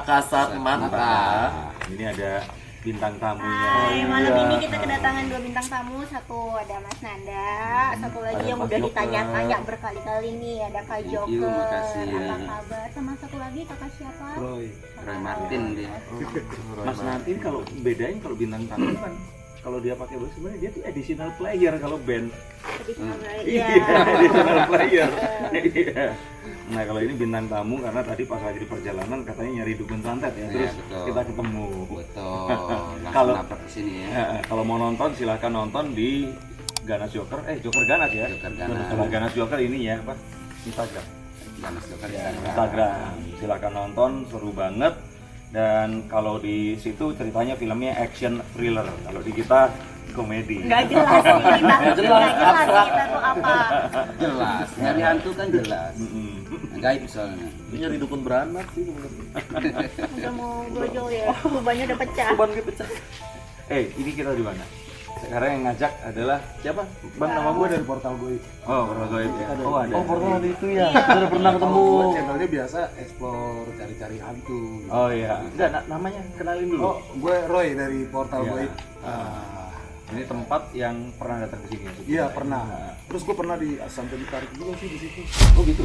kasat mata. Ini ada bintang tamunya. Hai, malam ini kita kedatangan 2 bintang tamu. Satu ada Mas Nanda, satu lagi Ada yang Mas udah Joker. ditanya-tanya berkali-kali nih, ada Kak Joker. makasih. Apa kabar? Sama satu lagi kakak siapa? Roy Martin dia. Mas nanti kalau bedain kalau bintang tamu kan kalau dia pakai bass sebenarnya dia tuh additional player kalau band. Iya. Additional player. Iya. Nah kalau ini bintang tamu karena tadi pas lagi di perjalanan katanya nyari dukun santet ya, terus betul. kita ketemu. Betul. Langsung Kalau nabrak ke sini ya. kalau mau nonton silahkan nonton di Ganas Joker, Joker Ganas ya. Joker Ganas. Kalau Ganas Joker ini ya apa? Instagram. Ganas Joker Instagram. Silakan nonton, seru banget. Dan kalau di situ ceritanya filmnya action thriller. Kalau di kita komedi. Nggak jelas nih kita. Nggak jelas kita tuh apa. Jelas. Nyari hantu kan jelas. Gaib soalnya. Ini nyari dukun beranak sih sebenarnya. Udah mau brojol ya. Banyak udah pecah. Ban gue pecah. Ini kita di mana? Sekarang yang ngajak adalah siapa? Bang, nama gue dari Portal Goib. Oh, Portal Goib ya. Oh, ada. Oh, Portal ada itu ya. Sudah pernah ketemu. Channelnya biasa explore cari-cari hantu gitu. Oh iya. Enggak, namanya kenalin dulu. Oh, gue Roy dari Portal Iya. Goib. Ini tempat yang pernah datang ke sini. Iya, pernah. Terus gue pernah sampai ditarik juga sih di situ. Oh gitu.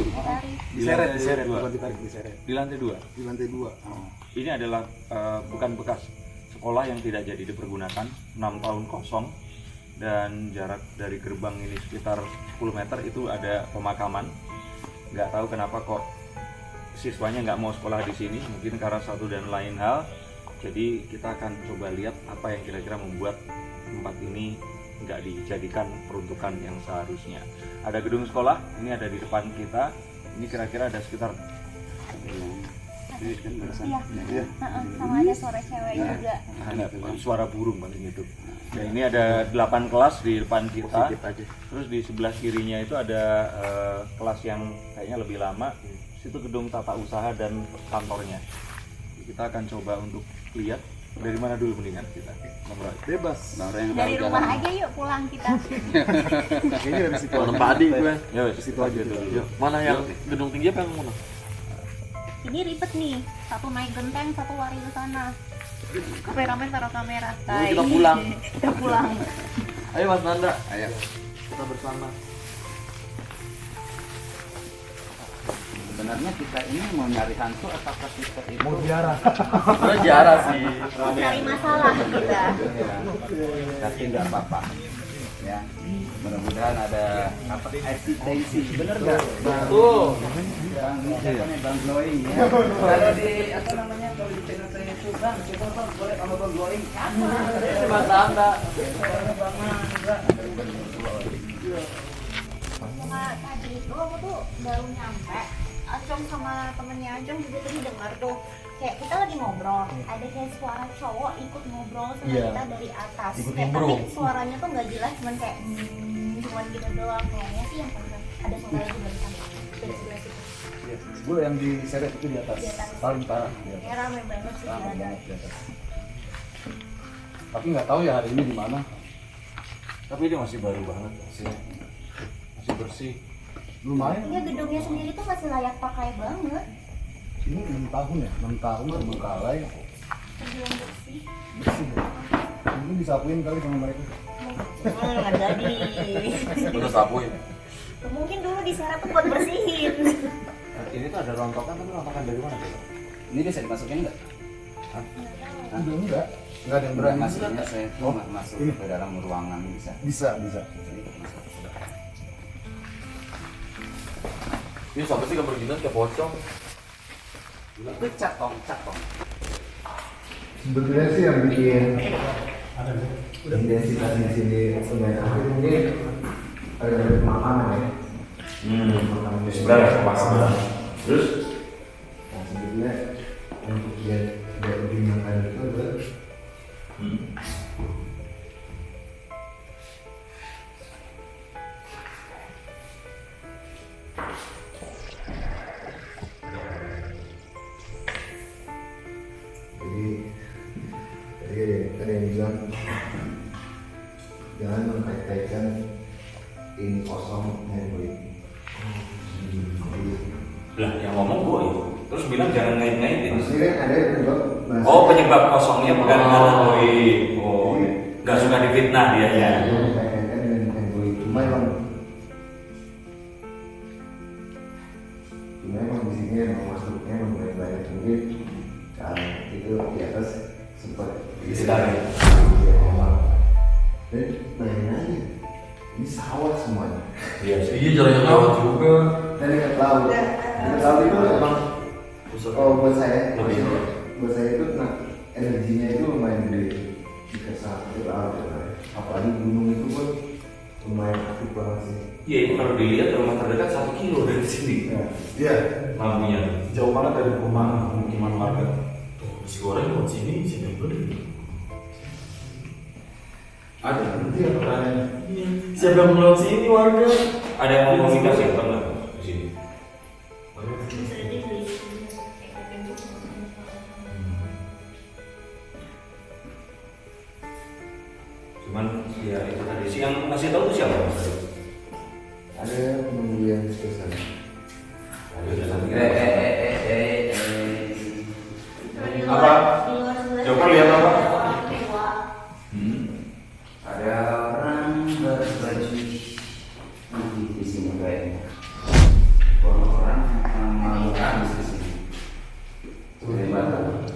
Diseret, dua. bukan ditarik, diseret. Di lantai 2. Di lantai 2. Ini adalah bukan bekas sekolah yang tidak jadi dipergunakan, 6 tahun kosong, dan jarak dari gerbang ini sekitar 10 meter itu ada pemakaman. Nggak tahu kenapa kok siswanya nggak mau sekolah di sini, mungkin karena satu dan lain hal. Jadi kita akan coba lihat apa yang kira-kira membuat tempat ini nggak dijadikan peruntukan yang seharusnya. Ada gedung sekolah, ini ada di depan kita. Ini kira-kira ada sekitar Iya. Sama ada suara cewek juga. ada suara burung paling itu. Dan ini ada 8 kelas di depan kita. Terus di sebelah kirinya itu ada kelas yang kayaknya lebih lama. Situ gedung tata usaha dan kantornya. Kita akan coba untuk lihat dari mana dulu mendingan kita. Bebas. Dari rumah aja yuk pulang kita. Kayaknya dari situ. Padi gue. Ya, Situ aja dulu. Mana yang gedung tinggi apa yang mana? Ini ribet nih. Satu naik genteng, satu lari ke sana. Kameramen taruh kamera. Kita pulang. Kita pulang. Ayo Mas Nanda, Ayo. kita bersama. Sebenarnya kita ini mau nyari hantu apakah kita itu Mau ziarah. Udah jarah sih. Cari masalah kita. tapi nggak apa-apa ya, mudah-mudahan ada apa eksistensi, bener nggak? Betul. Bang Glowing ya. Kalau di apa namanya, kalau di channel saya itu bang, coba bang boleh sama Bang Glowing apa? Mas Nanda. Bang Mandra. Cuma tadi itu aku tuh baru nyampe. Acong sama temennya Acong juga tadi dengar tuh kayak kita lagi ngobrol, ada kayak suara cowok ikut ngobrol sama kita dari atas. Ikut Kayak, nimbrung. tapi suaranya tuh nggak jelas, cuman kayak cuman gitu doang. Kayaknya sih yang paling ada suara lagi dari sana, dari sebelah situ. Gue yang diseret itu di atas. Di atas. Paling parah. Kayak rame banget sih Rame ada. banget di atas. Tapi nggak tahu ya hari ini di mana. Tapi ini masih baru banget sih. Masih bersih. Lumayan. Iya, gedungnya sendiri tuh masih layak pakai banget. Ini 6 tahun ya, 6 tahun terbengkalai. Terbilang bersih. Bersih ya. Mungkin disapuin kali sama mereka. Nggak jadi. Udah sapuin. Mungkin dulu diseret tuh buat bersihin. Ini tuh ada rontokan, tapi rontokan dari mana tuh? Ini bisa dimasukin nggak? Udah enggak. Enggak ada yang berani. Maksudnya saya tuh masuk Ini. ke dalam ruangan bisa. Bisa, bisa. Jadi masuk. Ini siapa sih gambar gini kayak pocong? Itu catong. Sebetulnya sih yang bikin intensitas di sini sungai akhir mungkin ada dari pemakaman ya. Sebenarnya pemakaman. Terus? Nah sebetulnya untuk dia lebih menyenangkan itu adalah jadi tadi ada yang bilang jangan mengkait-kaitkan ini kosong dengan baik. Lah yang ngomong gue itu. Terus bilang jangan ngait-ngaitin. Maksudnya kan ada yang penyebab bahasa. Oh, penyebab kosongnya bukan karena doi. Oh, nggak suka difitnah dia ya. Itu dikaitkan dengan handboy. Cuma emang di sini emang masuknya emang banyak mungkin kalau itu di atas sempat Ditarik. ya emang. Dan bayangin aja, ini sawah semuanya. Iya sih. Iya jalannya lewat juga. Dan dekat laut. Dekat laut itu emang kalau buat saya, Lebih. buat saya itu nah, energinya itu lumayan gede jika saat itu laut ya. Apalagi gunung itu pun lumayan aktif banget sih. Iya, itu kalau dilihat rumah terdekat 1 kilo dari sini. Iya, Lampunya. jauh banget dari pemukiman warga. Nasi goreng buat sini beli. Ada, nanti ya pertanyaannya. Siapa yang lewat sini warga? Ada yang mau komunikasi apa enggak di sini? Bisa aja beli. Cuman ya itu tadi sih yang ngasih tahu tuh siapa? Ada penunggu yang spesial. Apa? Joker lihat apa? Ada orang berbaju putih di sini kayaknya. Orang-orang malu habis di sini. Dari Batam.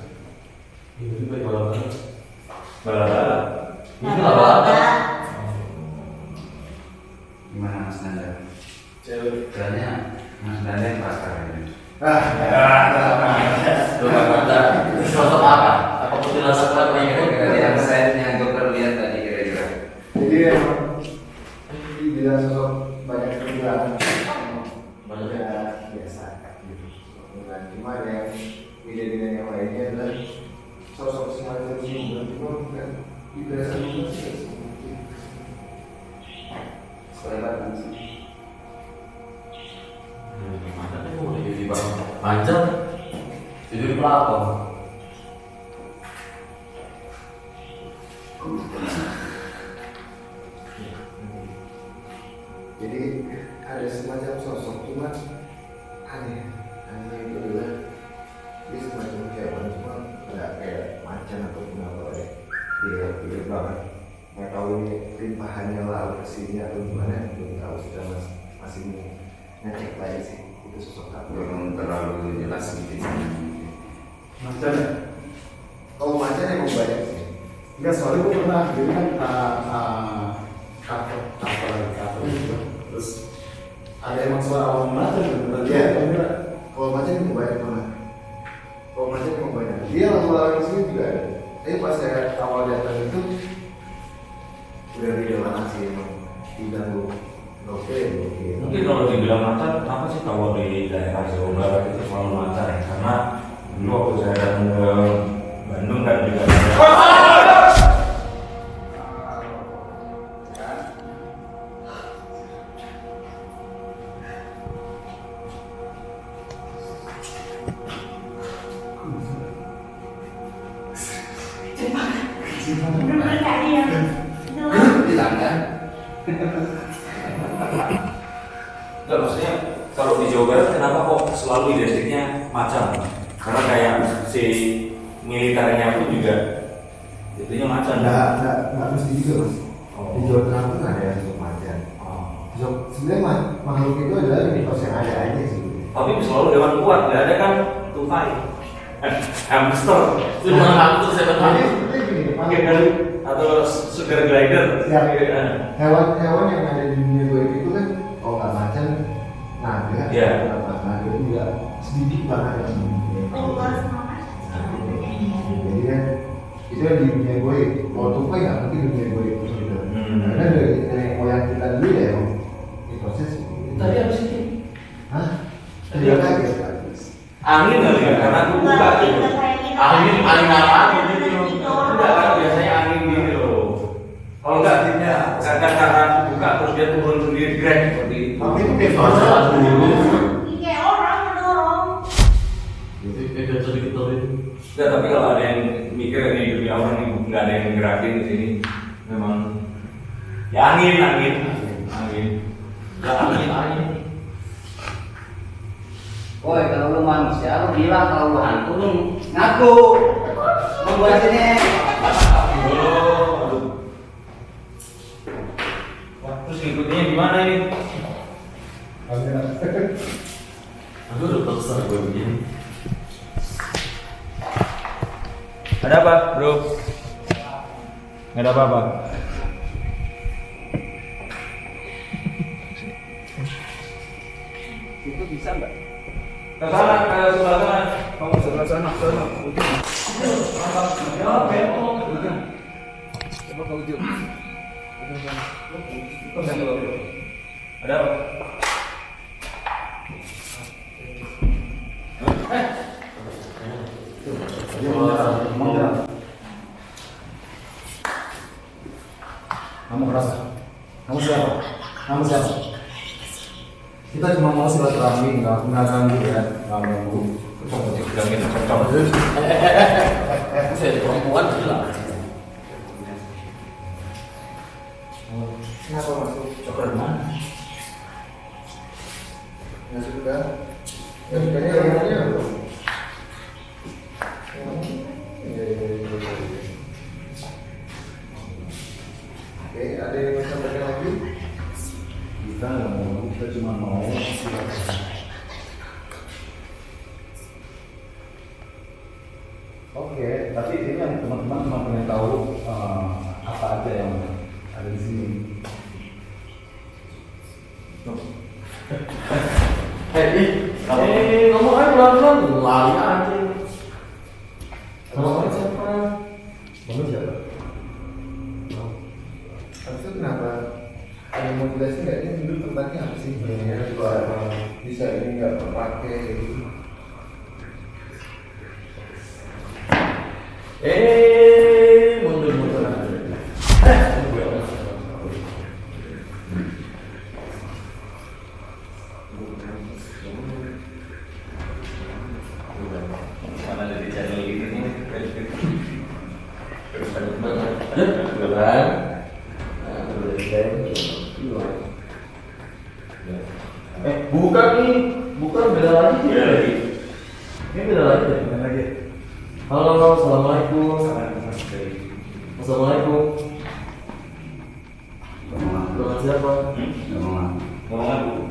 Ini baik banget. Bala-bala. Ini apa? Gimana Mas Nanda? Cewek. Kayaknya Mas Nanda yang pakar ini. Coba kata. Sosok apa? Apa putih rasa apa yang Dari yang saya Joker lihat tadi kira-kira. Jadi emang dibilang sosok banyak perubahan. Banyak. Ya biasa gitu. Dan cuma ada yang beda dengan yang lainnya adalah sosok semacam ini cuma bukan biasa juga sih. Kelewatan sih. Mana nih mau jadi bang? Panjang. Jadi pelakon. Jadi ada semacam sosok cuma aneh. Anehnya itu adalah dia semacam hewan cuma nggak kayak macan ataupun apa ya. Dia pikir banget. Nggak tahu ini limpahannya laut kesini atau gimana, belum tahu, kita masih mau ngecek lagi sih itu sosok apa. Belum terlalu jelas gitu. Macan ya? Kalau macan emang banyak sih. Enggak, soalnya gue pernah, jadi kan cover gitu. Terus ada emang suara orang macan bener. Iya. Kalau macan emang banyak banget. Kalau macan emang banyak. Dia lalu-lalu di sini juga ada. Tapi pas saya awal datang itu udah tidak lama sih emang diganggu. Oke. Mungkin kalau dibilang macan, kenapa sih kalau di daerah Jawa Barat itu selalu macan ya? Karena dulu waktu saya datang ke Bandung kan juga ada. Bener-bener kayak dia. Bilang kan? Enggak, maksudnya kalau di Jawa Barat kenapa kok selalu identiknya macan? Karena kayak si militernya pun juga itunya macan. Nggak mesti juga mas. Di Jawa Tengah pun ada yang suka macan. Sebenarnya makhluk itu adalah mitos yang ada aja sih. Tapi selalu hewan kuat, nggak ada kan tupai, hamster, Itu bukan hantu, saya Jadi berhantu. sebenarnya gini, mungkin kan atau sugar glider. Ya. Iya. hewan-hewan yang ada di dunia goib itu kan kalau nggak macan, naga, Iya. naga juga sedikit banget yang di dunia goib. Keluar semangat. Jadi kan itu yang di dunia goib. Kalau tupai nggak mungkin di dunia goib gitu. Karena dari nenek moyang kita dulu ya emang proses. Tadi habis ini. Hah? Tidak kaget. Angin kali ya, karena aku buka gitu. Angin paling apa ini? Enggak kan biasanya angin gini loh. Kalau enggak kadang karena aku buka terus dia turun sendiri grab seperti itu. Tapi itu Masalah dulu. Kayak orang mendorong. Jadi kayak sedikit tadi. Enggak, tapi kalau ada yang mikir ini dunia orang ini nggak ada yang gerakin di sini, memang ya angin. Ya angin. Woi, kalau lu manusia, lu bilang kalau lu hantu, lu ngaku. Mau buat sini. Wah, terus ngikutnya gimana ini? Aku udah paksa gue begini. Ada apa, bro? Nggak ada apa-apa. Itu bisa nggak? Ke sana, ke sebelah sana. Kamu sebelah sana, sana. Ujung. Ya, betul. Ujung. Coba ke ujung. Ujung sana. Ada apa? Kamu keras. Kamu siapa? Kamu siapa? Kita cuma mau silaturahmi, nggak ganggu ya, nggak ganggu. Bilangin cocok. Saya perempuan gila. Kenapa masuk? Coklat mana? Ya sudah. Ya sukanya orangnya apa? Oke, ada yang mau sampaikan lagi? Kita nggak mau, kita cuma mau silaturahmi. Oke, tapi ini yang teman-teman cuma pengen tahu apa aja yang ada di sini. Kamu kan pelan-pelan lari aja. Kamu siapa? Kamu siapa? Maksud kenapa? Ada yang mau jelasin nggak? Ini dulu tempatnya apa sih? Ya, juga bisa ini nggak terpakai gitu. Mundur aja. Mana dari channel ini nih? Bukan nih, bukan beda lagi. Beda lagi. Ini beda lagi deh. Beda lagi. Halo, assalamualaikum. Assalamualaikum. Dengan siapa? Ngomong apa?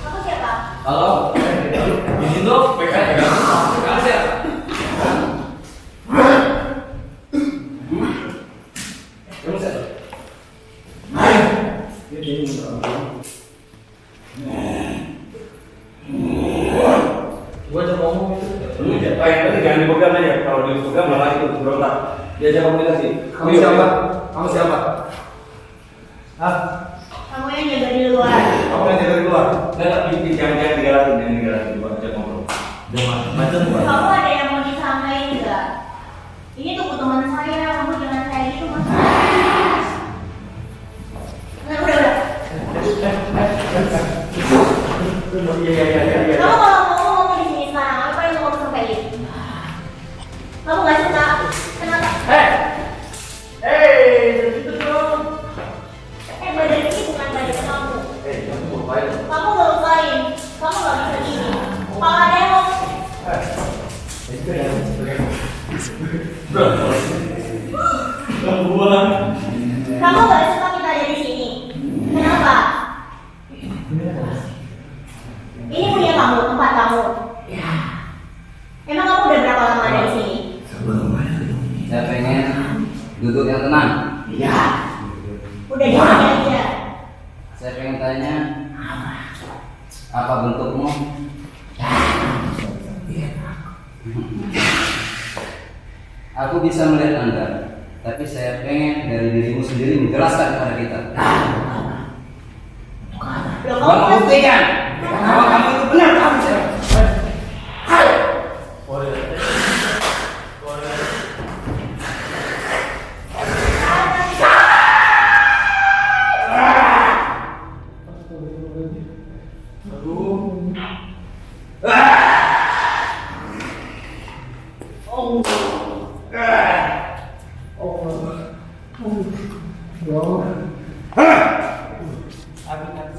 Kamu siapa? Halo, izin dong, pegang. Kamu siapa? Kamu siapa? Gua aja ngomong itu. Lu jangan dipegang aja. Kalau dipegang malah itu berontak. Diajak komunikasi. Kamu siapa? Kamu siapa? Hah? Kamu yang jaga di luar. Kamu yang jaga di luar? Jangan digalakin. Buat ajak ngobrol. Macam apa? Kamu ada yang mau disampaikan nggak? Ini tuh teman saya, kamu jangan kayak gitu mas. Nah, udah. Iya. Kamu kalau ngomong di sini sekarang, apa yang mau kamu sampaikan? Kamu nggak suka? Kenapa? Itu dong. Badan ini bukan badan kamu. Kamu ngapain? Kamu ngelupain. Kamu nggak bisa gini. Kalau ada yang mau Gangguan. kamu nggak suka kita ada di sini. Kenapa? Ini punya kamu, tempat kamu. Emang kamu udah berapa lama ada di sini? Saya pengen duduk yang tenang. Udah di sini aja. Saya pengen tanya apa bentukmu? Aku bisa melihat Anda, tapi saya pengen dari dirimu sendiri menjelaskan kepada kita. Loh, Kamu membuktikan bahwa kamu itu benar kamu.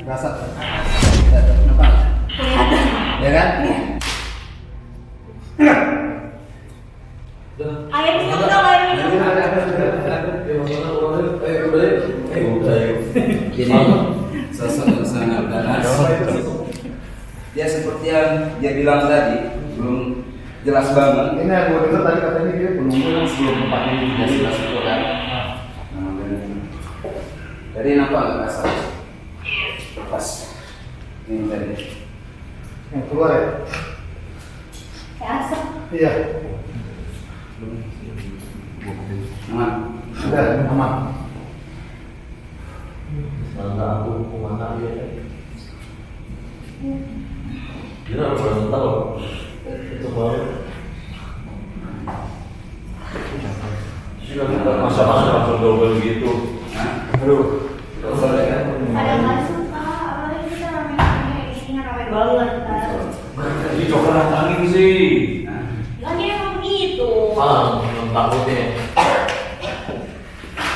Rasa. Kenapa? Ya kan? Air minum dong, air minum. Jadi sosok yang sangat ganas. Dia seperti yang dia bilang tadi, belum jelas banget. Ini yang gue dengar tadi katanya dia penunggu yang sebelum tempat ini Tidak jelas itu kan. Jadi nampak nggak kasar? Pas. Ini tadi. yang keluar ya? Kayak asap. Iya. Aman. Udah aman. Mana aku kemana dia? Dia harus berani tahu. Itu baru. Sudah kita masa-masa langsung double gitu. Aduh. Boleh kan? Ada nggak suka, apalagi kita rame-rame, isinya rame banget kan. Ini coklat angin sih. Kan dia emang begitu. Takutnya.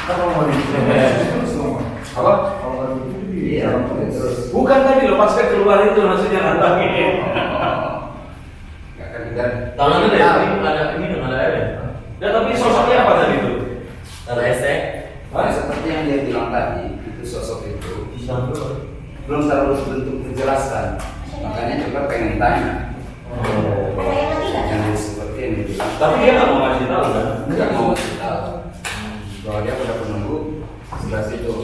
Kalau mau di terus dong. Apa? Kalau mau di Iya. Terus. Bukan tadi lepas ke keluar itu maksudnya nantangin. Nggak akan kita. Tangannya deh, ini dengan ada airnya. Ya tapi sosoknya apa tadi itu? Ada esek. Seperti yang dia bilang tadi, itu sosok itu belum terlalu bentuk menjelaskan. Makanya juga pengen tanya. Ada yang lagi nggak? Yang seperti yang dibilang. Tapi dia nggak mau ngasih tahu kan? Nggak mau kasih tahu bahwa dia udah menunggu sebelah situ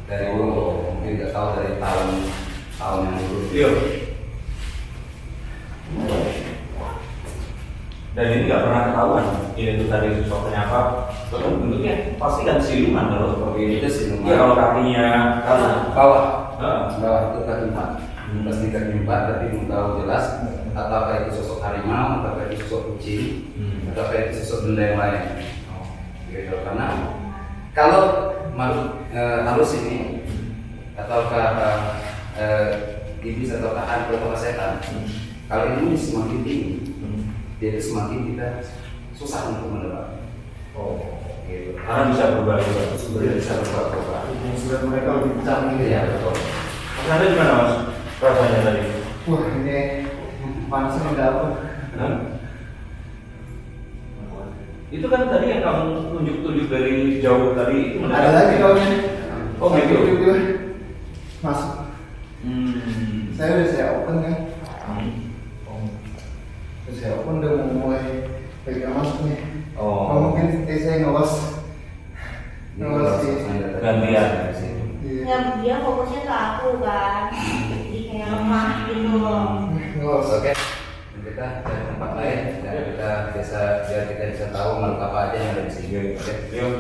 dari dulu, mungkin nggak tahu dari tahun yang dulu. Iya. Dan ini nggak pernah ketahuan. Ini tuh tadi sosoknya apa? Soalnya bentuknya pasti kan siluman kalau seperti ini. Itu siluman. Iya kalau kakinya kanan. Bawah, Nah, bawah itu kaki 4. Pasti kaki 4, tapi belum tahu jelas apakah itu sosok harimau, apakah itu sosok kucing, apakah itu sosok benda yang lain. Gitu. Karena kalau makhluk halus ini ataukah iblis ataukah hantu atau setan, kalau ini semakin tinggi, dia itu semakin kita susah untuk menebak. oh, Gitu. karena bisa berubah-ubah. Bisa berubah-ubah. surat mereka lebih canggih gitu ya. Betul. Mas Anda gimana mas? Rasanya tadi? Wah ini panasnya nggak apa. Hah? Itu kan tadi yang kamu tunjuk-tunjuk dari jauh tadi itu Ada lagi kawannya. Oh gitu. Tiba-tiba masuk. Hmm. Saya open kan. Oh. Terus saya open udah mau mulai pegang masuk nih. Oh. Mungkin saya ngelos. Ngelos sih. Gantian. Iya. Ya dia fokusnya ke aku kan. Jadi kayak lemah gitu. Ngelos. Oke, kita cari tempat lain dan kita bisa biar kita bisa tahu makhluk apa aja yang ada di sini. Oke, Yuk.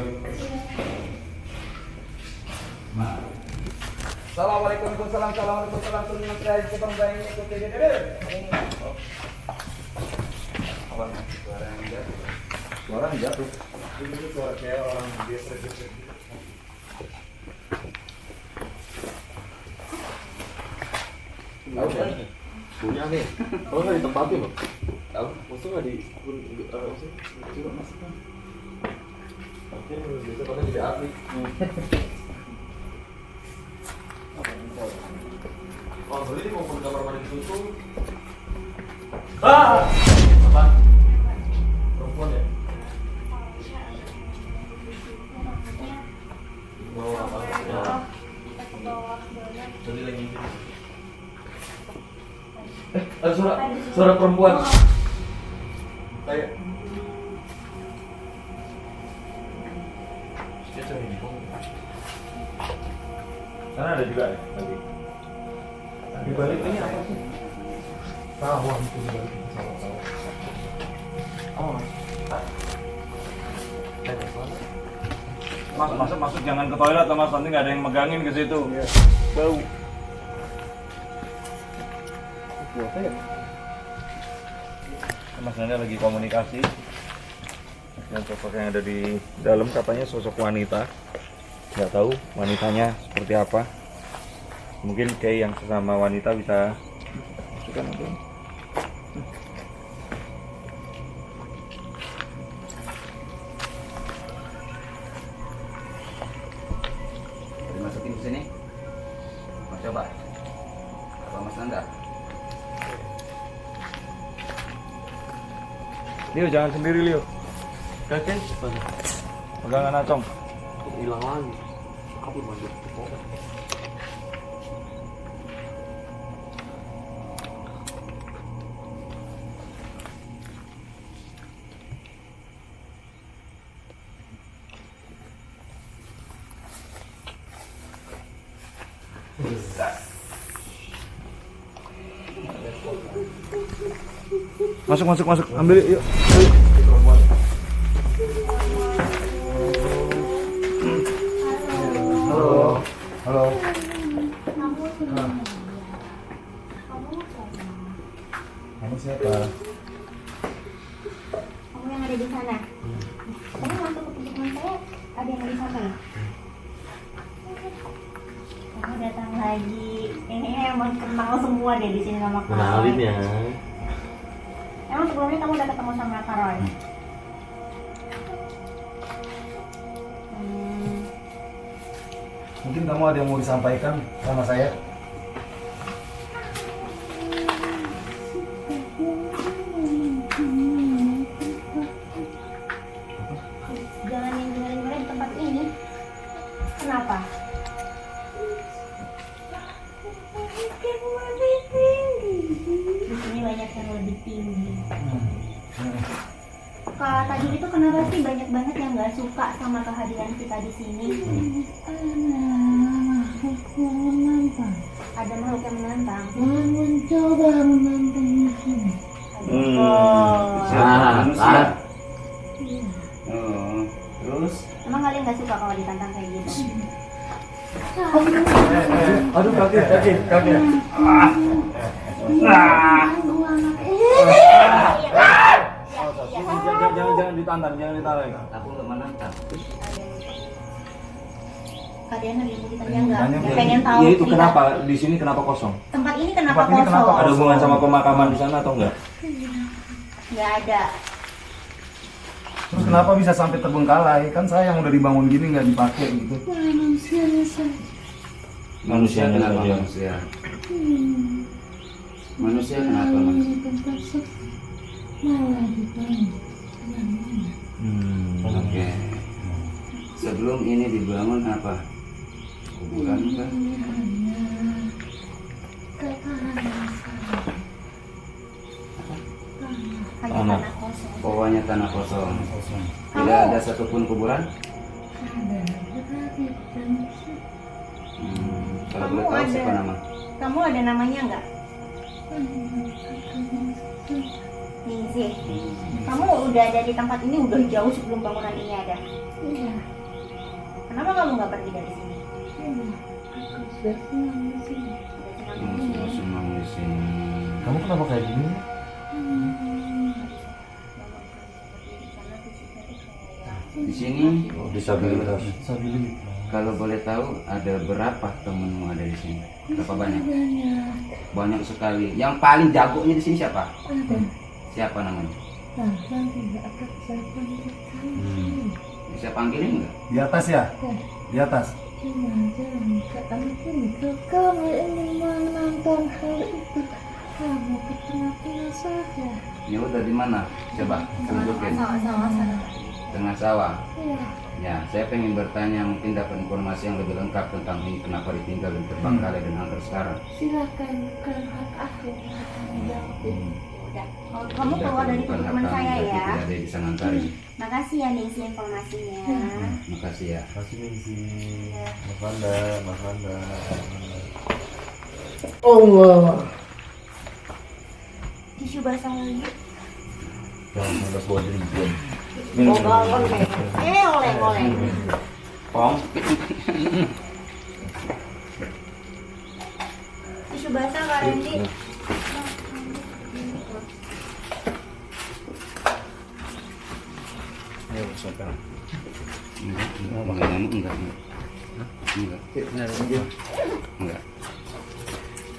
Assalamualaikum warahmatullahi wabarakatuh. Apa? Suara yang jatuh. Itu suara kayak orang biasa gitu. Tahu kan? Punya nih. Kalau nggak ditempatin loh. Tahu? Maksudnya nggak di maksudnya masukkan. Oke, biasa pakai jadi atlet. Oh, beli mau ke kamar mandi ditutup. Ah! Apa? Perempuan ya? Bawa apa? Ya. Jadi lagi ada suara perempuan. Kayak dia cari di sana ada juga ya lagi. Di balik ini apa sih? Sawah itu di balik sawah. Oh. Mas, masuk jangan ke toilet Mas, nanti nggak ada yang megangin ke situ. Bau. Apa ya? Mas Nanda lagi komunikasi. Dan sosok yang ada di dalam katanya sosok wanita. Nggak tahu wanitanya seperti apa. Mungkin kayak yang sesama wanita bisa masukkan apa? Dimasukin ke sini. Mau coba? Coba Mas Nanda. Leo jangan sendiri Leo. Kakek? Pegangan acong. Hilang lagi. Kabur maju. Masuk. Ambil yuk. Halo. Halo. Kamu siapa? Kamu yang ada di sana. Kamu masuk ke teman saya, ada yang di sana. Kamu datang lagi. Ini emang kenal semua deh di sini sama kamu. Kenalin ya. Emang sebelumnya kamu udah ketemu sama Kak Roy? Mungkin kamu ada yang mau disampaikan sama saya? Jangan yang dengerin di tempat ini. Kenapa? Di sini banyak yang lebih tinggi. Kak, tadi itu kenapa sih banyak banget yang nggak suka sama kehadiran kita di sini? Ada makhluk yang menantang. Mencoba menantang musuh. Manusia. Oh, terus? Emang kalian nggak suka kalau ditantang kayak gitu? Aduh kaki. Ganggu anak Jangan ditantang. Aku nggak menantang. Kalian ada yang mau ditanya nggak? Tanya, Yang Bu. pengen tahu Ya itu cerita. kenapa di sini kenapa kosong? Tempat ini kenapa Tempat ini kosong? kenapa Ada hubungan sama pemakaman di sana atau enggak? Nggak ada. Terus kenapa bisa sampai terbengkalai? Kan saya yang udah dibangun gini nggak dipakai gitu. manusia saja. Manusia kenapa saja. manusia? Manusia kenapa manusia? Tempat malah dibangun. Oke. Sebelum ini dibangun apa? Kuburan kah? Hanya Tanah. tanah kosong. Pokoknya tanah kosong. Kosong. Tidak ada satupun kuburan. Kalau boleh tahu Kamu siapa ada. nama? Kamu ada namanya nggak? Ningsih. Kamu udah ada di tempat ini udah jauh sebelum bangunan ini ada. Iya, Kenapa kamu nggak pergi dari sini? aku sudah senang di sini. Udah senang Yang di sudah sini. senang di sini. Kamu kenapa kayak gini? Di sini Disabilitas. Disabilitas. kalau boleh tahu ada berapa temenmu ada di sini? Berapa banyak? Banyak Banyak sekali. Yang paling jagonya di sini siapa? ada. Siapa namanya? Bahkan tidak akan saya panggilkan. Bisa panggilin nggak? Di atas ya? Di atas. Jangan ampun, kamu ingin menantang hal itu. Kamu ke tengah-tengah saja. Ya udah di mana? Coba tunjukin. Sama-sama. Tengah sawah. Iya, Ya, saya pengen bertanya mungkin dapat informasi yang lebih lengkap tentang ini kenapa ditinggal dan terbengkalai dan hancur sekarang. silakan, bukan hak aku yang akan menjawab. Udah. Kamu keluar dari Bukan teman hak saya kami, ya. Tidak ada di Sanantari. Makasih ya Ningsih informasinya. Makasih ya. Kasih misi. Mas Anda. Allah. Tisu basah lagi. Jangan ada body Oleng. Pong. Tisu basah Kak Randy.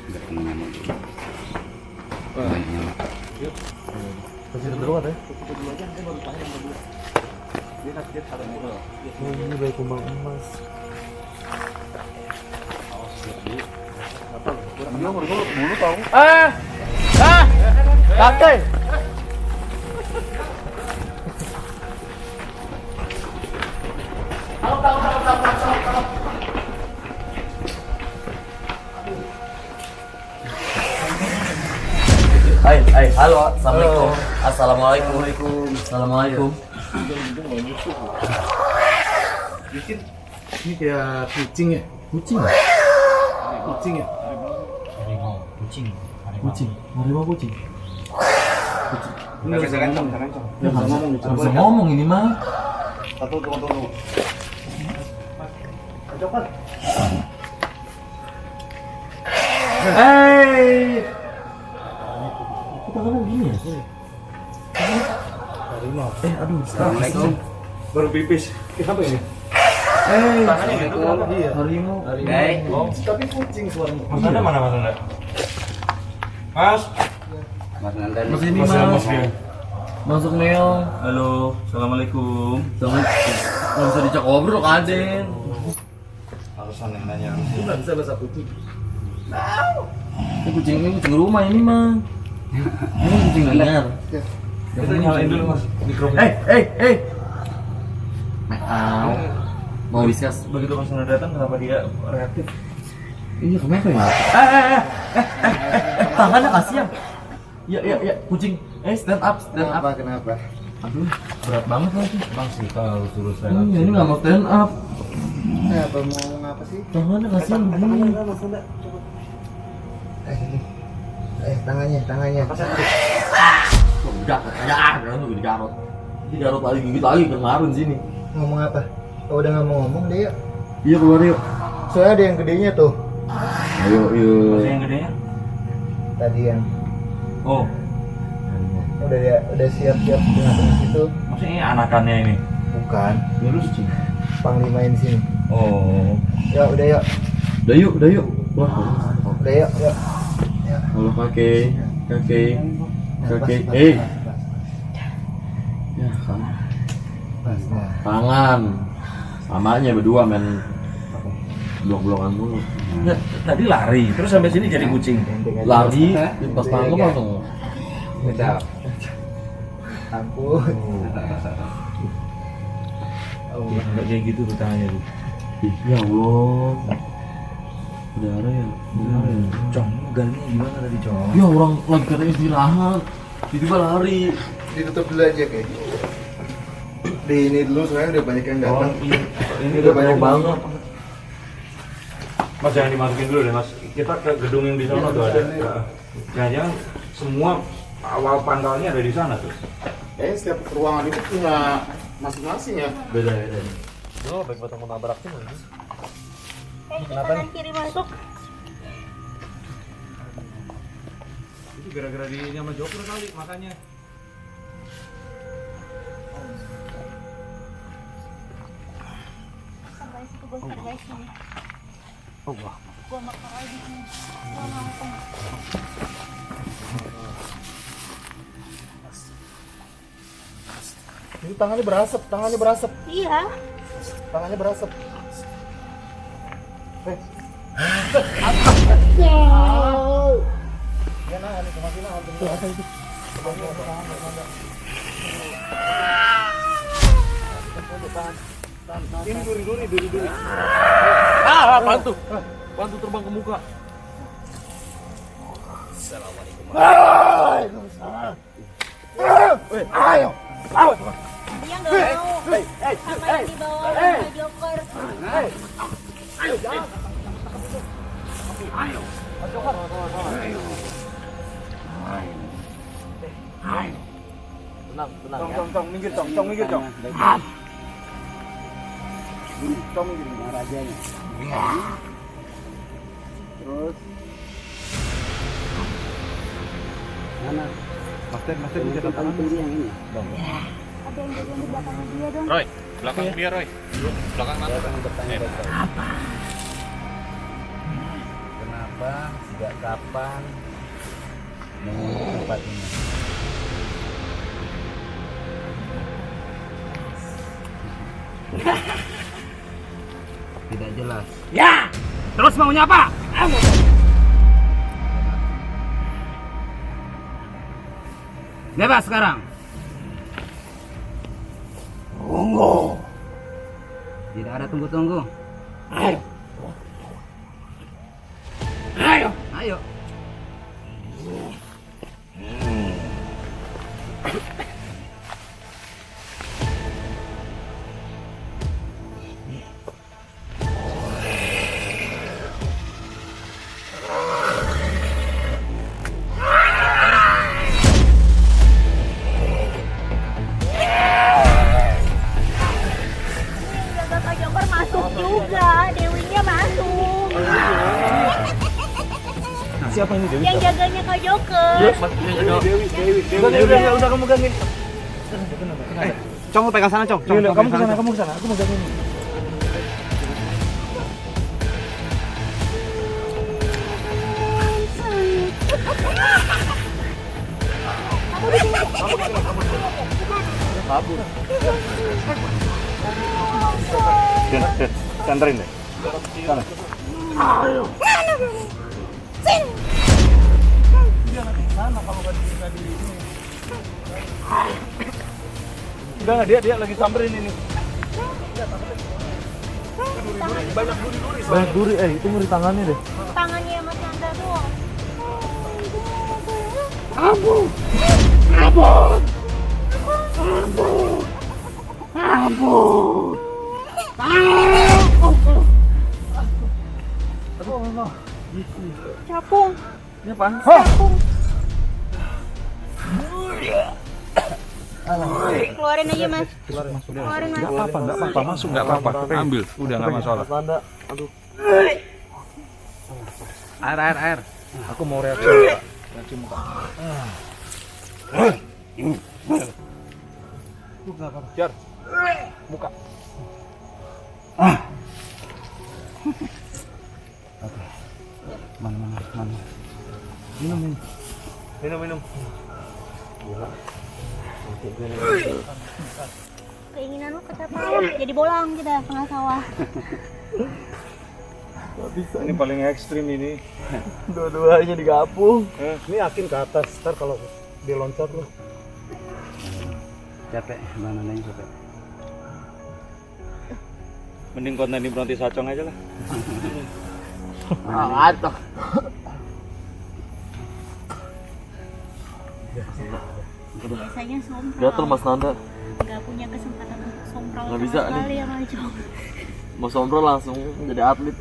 Enggak kena nyamuk. Banyak nyamuk. Kasih dulu ada. Oh, ini baik kumbang emas. Dia mau bulu tahu. Kakek. Hai, halo, assalamualaikum. Assalamualaikum. Assalamualaikum. Ini kayak kucing ya? Kucing ya? Kucing ya? Kucing. Harimau kucing. Nggak bisa kencang. Ya nggak ngomong gitu. Nggak bisa ngomong ini mah. Tunggu. Hei. Kita ngomong gini ya? Harimau. Aduh. Assalamualaikum. Baru pipis. Kenapa ini? Iya. Harimau. Tapi kucing suaranya. Mas Anda mana Mas Anda? Mas. Mas Nandan. Mas ini Mas mas. dia. Masuk Meong. Halo, assalamualkum. Nggak bisa dicak obrol kaden. Alasan yang nanya. Ini nggak bisa bahasa kucing. Ini kucing rumah ini mah. Ini kucing liar. Kita nyalain dulu Mas mikrofon. Meow. Mau discuss? Begitu Mas Anda datang kenapa dia reaktif? Iya kenapa ya? Tangannya kasihan. Ya, kucing. Stand up. Kenapa? Aduh, berat banget lagi. Bang sih kalau suruh Iya, ini nggak mau stand up. Kenapa mau ngomong apa sih? Tangannya kasihan begini. Tangannya. Udah, kayak tuh digarot. Digarot lagi gigit lagi kemarin sini. Ngomong apa? Oh, udah nggak mau ngomong deh yuk. Iya keluar yuk. Soalnya ada yang gedenya tuh. Ayo, yuk. Masih yang gedenya? Tadi yang Oh, udah siap-siap di tengah situ. maksudnya anakannya ini. Bukan. Lurus sih. Panglima di sini. Oh. Ya udah yuk. Udah yuk. Wah. Udah yuk. Halo kakek. Ya kan. Tangan. Samanya berdua men. Blok-blokan mulu. Nggak, tadi lari, terus sampai sini jadi kucing. Lari, pas tangkap langsung. Betul. Ampun. Nggak kayak gitu tuh tangannya tuh. Ya Allah. Berdarah ya. Cong, galnya gimana tadi Cong? Ya orang lagi kata istirahat. Tiba-tiba lari. Ditutup dulu aja kayak. Di ini dulu soalnya udah banyak yang datang. Ini udah banyak banget. Mas jangan dimasukin dulu deh Mas. Kita ke gedung yang di sana tuh ada. Jangan-jangan semua awal pangkalnya ada di sana tuh. Setiap ruangan itu punya masing-masing ya. Beda. Oh, baik batang menabrak sih. Kanan kiri masuk. Itu gara-gara di sama Joker kali makanya. Sampai situ gue guys ini. Oh, wah. Gue makan lagi nih. Gue langsung. Ini tangannya berasap. Iya. Tangannya berasap. Ini duri. Bantu terbang ke muka. Dia nggak mau. Sama yang dibawa sama Joker. Tenang ya. Cong, minggir Cong, Cong minggir Cong. Cong minggir. Rajanya. Terus. Mana? Master minggir Paling tinggi yang ini. Ada yang jaga di belakangnya dia dong. Roy, belakang dia Roy. Belakang mana? Kenapa? Sejak kapan? Mengunjungi tempat ini. Tidak jelas. Ya, terus maunya apa? Bebas sekarang. Tunggu. Tidak ada tunggu-tunggu. Ayo. Ayo. Ayo. Jaga Kak Joker masuk juga, Dewinya masuk. Siapa ini Dewi? Yang jaganya Kak Joker. Udah kamu gangin. Cong, lu pegang sana, Cong. Kamu ke sana, kamu ke sana. Aku mau gangin. Santerin deh. Udah nggak, dia lagi samperin ini. Banyak duri, itu ngeri tangannya deh. Tangannya Mas Nanda doang. Capung. Ini apaan? Capung. Keluarin aja Mas. Keluarin Mas. Nggak apa-apa, masuk nggak apa-apa. Ambil, udah nggak masalah. Tanda, aduh. Air. Aku mau reaksi muka. Reaksi muka. Nggak apa-apa. Jar, muka. Mana. Minum. Keinginan lu kecapai. Jadi bolang kita tengah sawah. Ini paling ekstrim ini. Dua-duanya digapung. Ini yakin ke atas. Ntar kalau dia loncat loh. Capek, mana nanya capek. Mending konten di Bronti Sacong aja lah. Atau. Biasanya somprol. Gatel Mas Nanda. Gak punya kesempatan untuk somprol Nggak sama bisa nih. sekali ya Mas Jong. Mau sombro langsung jadi atlet.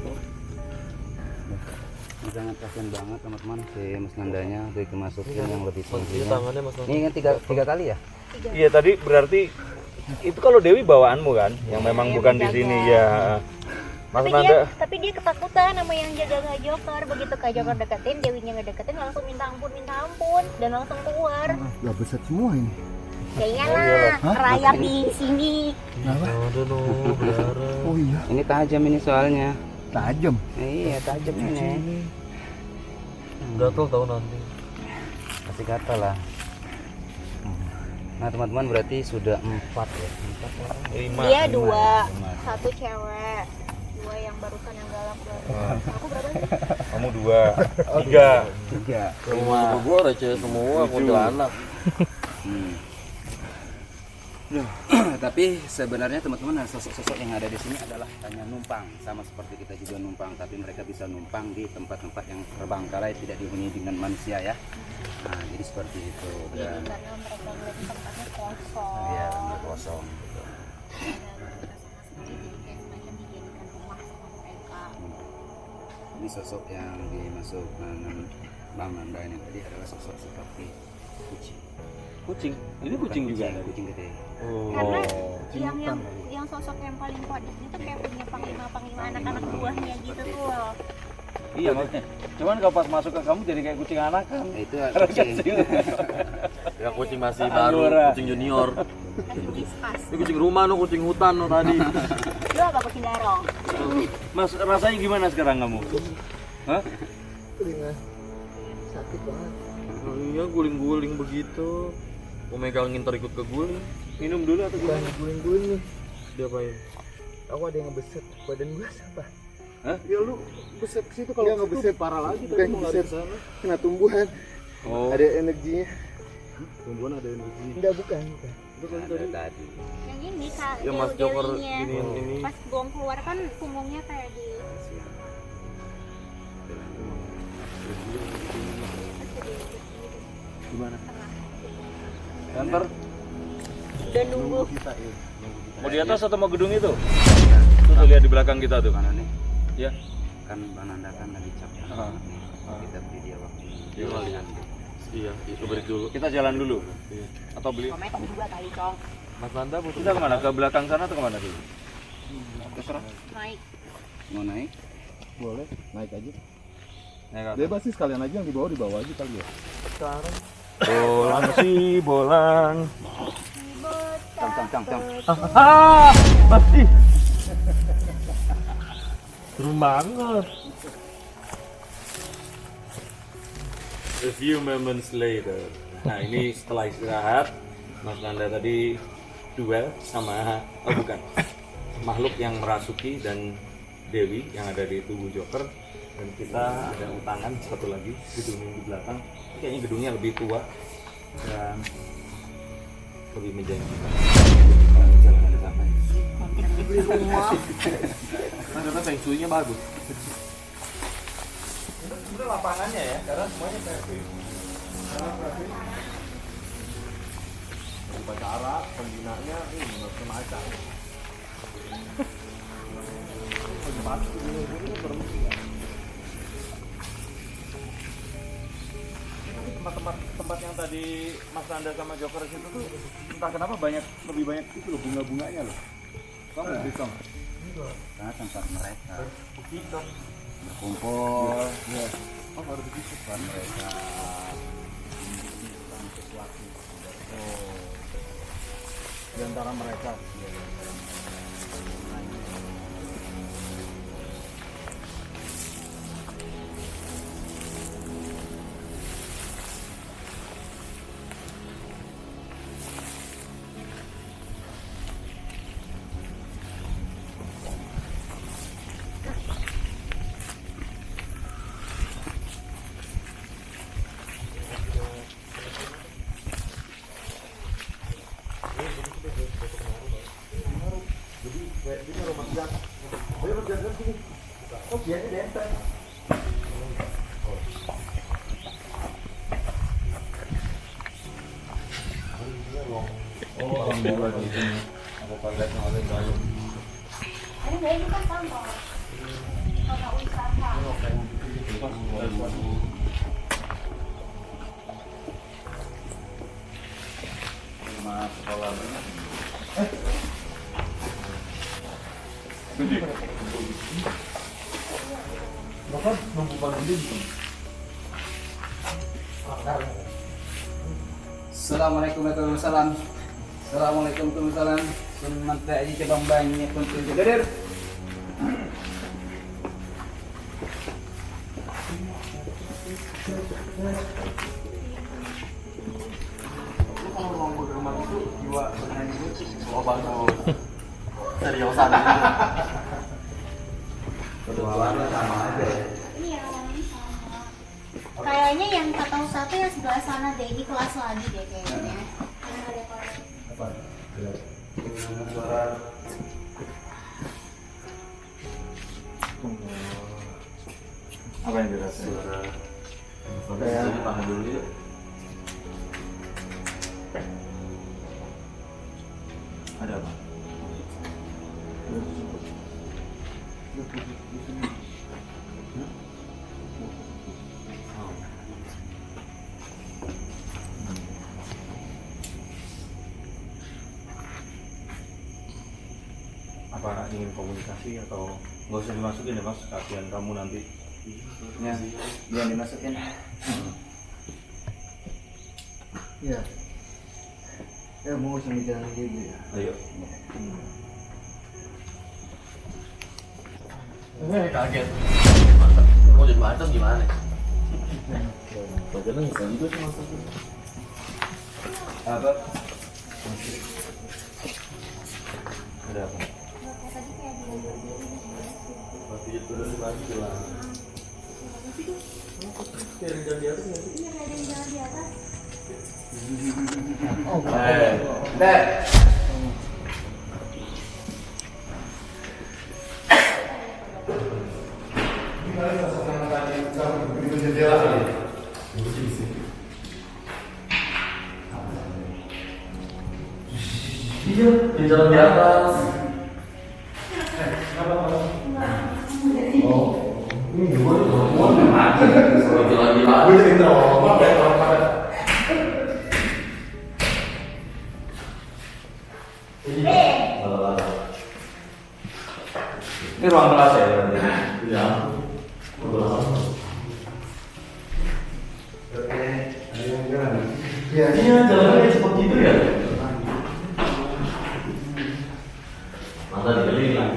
Sangat kasihan banget teman-teman si Mas Nandanya dari kemasukin yang lebih Ini tingginya. tangannya Mas Nanda. Ini kan tiga kali ya? Iya tadi berarti itu kalau Dewi bawaanmu kan, yang memang Yang bukan di menjaga. sini ya. Mas Nanda, Tapi dia ketakutan sama yang jaga Kak Joker. Begitu Kak Joker deketin, Dewinya ngedeketin langsung minta ampun dan langsung keluar. Udah besar semua ini. Ya iyalah, rayap di sini. Ada dong, biara. Oh iya, Ini tajam ini soalnya. tajam. Iya tajam ini. Gatel tahu nanti. Masih gatal lah. Nah teman-teman berarti sudah 4 ya. 5. Dia 2, 1 cewek, 2 yang barusan yang galak keluar. Aku berapa sih? Kamu 2, 3. 3. Semua gua receh semua, kuntilanak. Tapi sebenarnya teman-teman sosok-sosok yang ada di sini adalah hanya numpang, sama seperti kita juga numpang, tapi mereka bisa numpang di tempat-tempat yang terbengkalai tidak dihuni dengan manusia ya. Nah jadi seperti itu. Jadi Dan karena mereka ngeliat tempatnya kosong. ya benar kosong. Dan mereka sama sendiri, jadi kayak semacam dijadikan rumah sama mereka. Ini sosok yang dimasukkan Bang Nanda ini tadi adalah sosok seperti kucing. Kucing. Ini kucing juga. Kucing gede. Karena yang sosok yang paling kuat di sini tuh kayak punya panglima anak-anak buahnya gitu tuh loh. Iya makanya. Cuman kalau pas masuk ke kamu jadi kayak kucing anak kan. Itu kucing. Ya kucing masih baru, Anggora. kucing junior. Lagi diskus. Ini kucing rumah no, kucing hutan no tadi. Lu apa kucing darong? Mas rasanya gimana sekarang kamu? Hah? Telinga sakit banget. Oh, iya guling-guling begitu. Mau megangin ntar ikut ke guling. Minum dulu atau Bukan gimana? guling-guling nih. Diapain? Aku ada yang ngebeset badan gua apa? Hah? Ya lu beset ke situ kalau ngebeset parah lagi bukan ngebeset kena tumbuhan. Oh. Ada energinya. Tumbuhan ada energi. Enggak bukan. Ada tadi. Yang ini kak, Ya Mas Joker jelinya. giniin ini. Pas buang keluar kan punggungnya kayak di Gimana? Ntar dan nunggu. mau di atas atau mau gedung itu? Tuh lihat di belakang kita tuh. Mana nih? Ya. Kan Bang Nanda kan lagi capek. Kita beri dia waktu. Iya kali. Iya, itu break dulu. Kita jalan dulu. Atau beli? Komen juga kali cong. Mas Nanda butuh Kita kemana? Ke belakang sana atau kemana dulu? Terserah. Naik. Mau naik? Boleh, naik aja. Naik atas. Bebas sih sekalian aja yang di bawah aja kali ya. Bolang sih, bolang. Cang. Ah, masih. Serem banget. A few moments later. Nah ini setelah istirahat, Mas Nanda tadi duel sama, oh bukan, makhluk yang merasuki dan Dewi yang ada di tubuh Joker. Dan kita ada utangan satu lagi, gedung yang di belakang. Kayaknya gedungnya lebih tua dan lebih menjanjikan. Jalan ke sana. Ternyata feng shui-nya bagus. Itu sebenarnya lapangannya ya, karena semuanya perfect. Upacara pembinanya ini macam-macam. Tempat yang tadi Mas Nanda sama Joker itu tuh entah kenapa lebih banyak itu loh bunga-bunganya loh. Kamu bisa? Karena tempat mereka Kita. berkumpul. Ya. Oh baru begitu tempat mereka. Sesuatu. Oh. Di antara mereka. Ini dari bukan kantor. Kalau wisata. Mas sekolah. Bahkan nunggu paling gede. Assalamualaikum warahmatullahi wabarakatuh. Assalamualaikum warahmatullahi wabarakatuh. Sunman aja coba banyak kuntul jeder. Kalau mau ke rumah itu jiwa senang itu oh bagus. Seriusan. Perjualannya sama aja ya. Iya, warnanya sama. Kayaknya yang tahu satu yang sebelah sana deh, ini kelas lagi deh kayaknya. Yang ada kelas. Apa? Suara Apa yang dirasain? Oke ya, tahan dulu yuk. Ada apa? Apa ingin komunikasi atau nggak usah dimasukin ya mas, kasihan kamu nanti. Ya, biar dimasukin. Iya. Ya mau sama jalan gitu ya. Ayo. Kaget. Mau jadi macam gimana? Bagaimana bisa juga sih masaknya? Apa? Ada apa? Tadi kayak Tapi itu udah lagi lah. Kayak jalan di atas nggak sih? iya ada yang jalan di atas. Dek. Iya, yang jalan di atas. Ini juga mau Mati. Kalau jalan di atas. gue jadi trauma kayak trauma. Ini ruang kelas ya berarti? Iya. Iya. Iya, jalannya seperti itu ya. Mata dikeliling lah.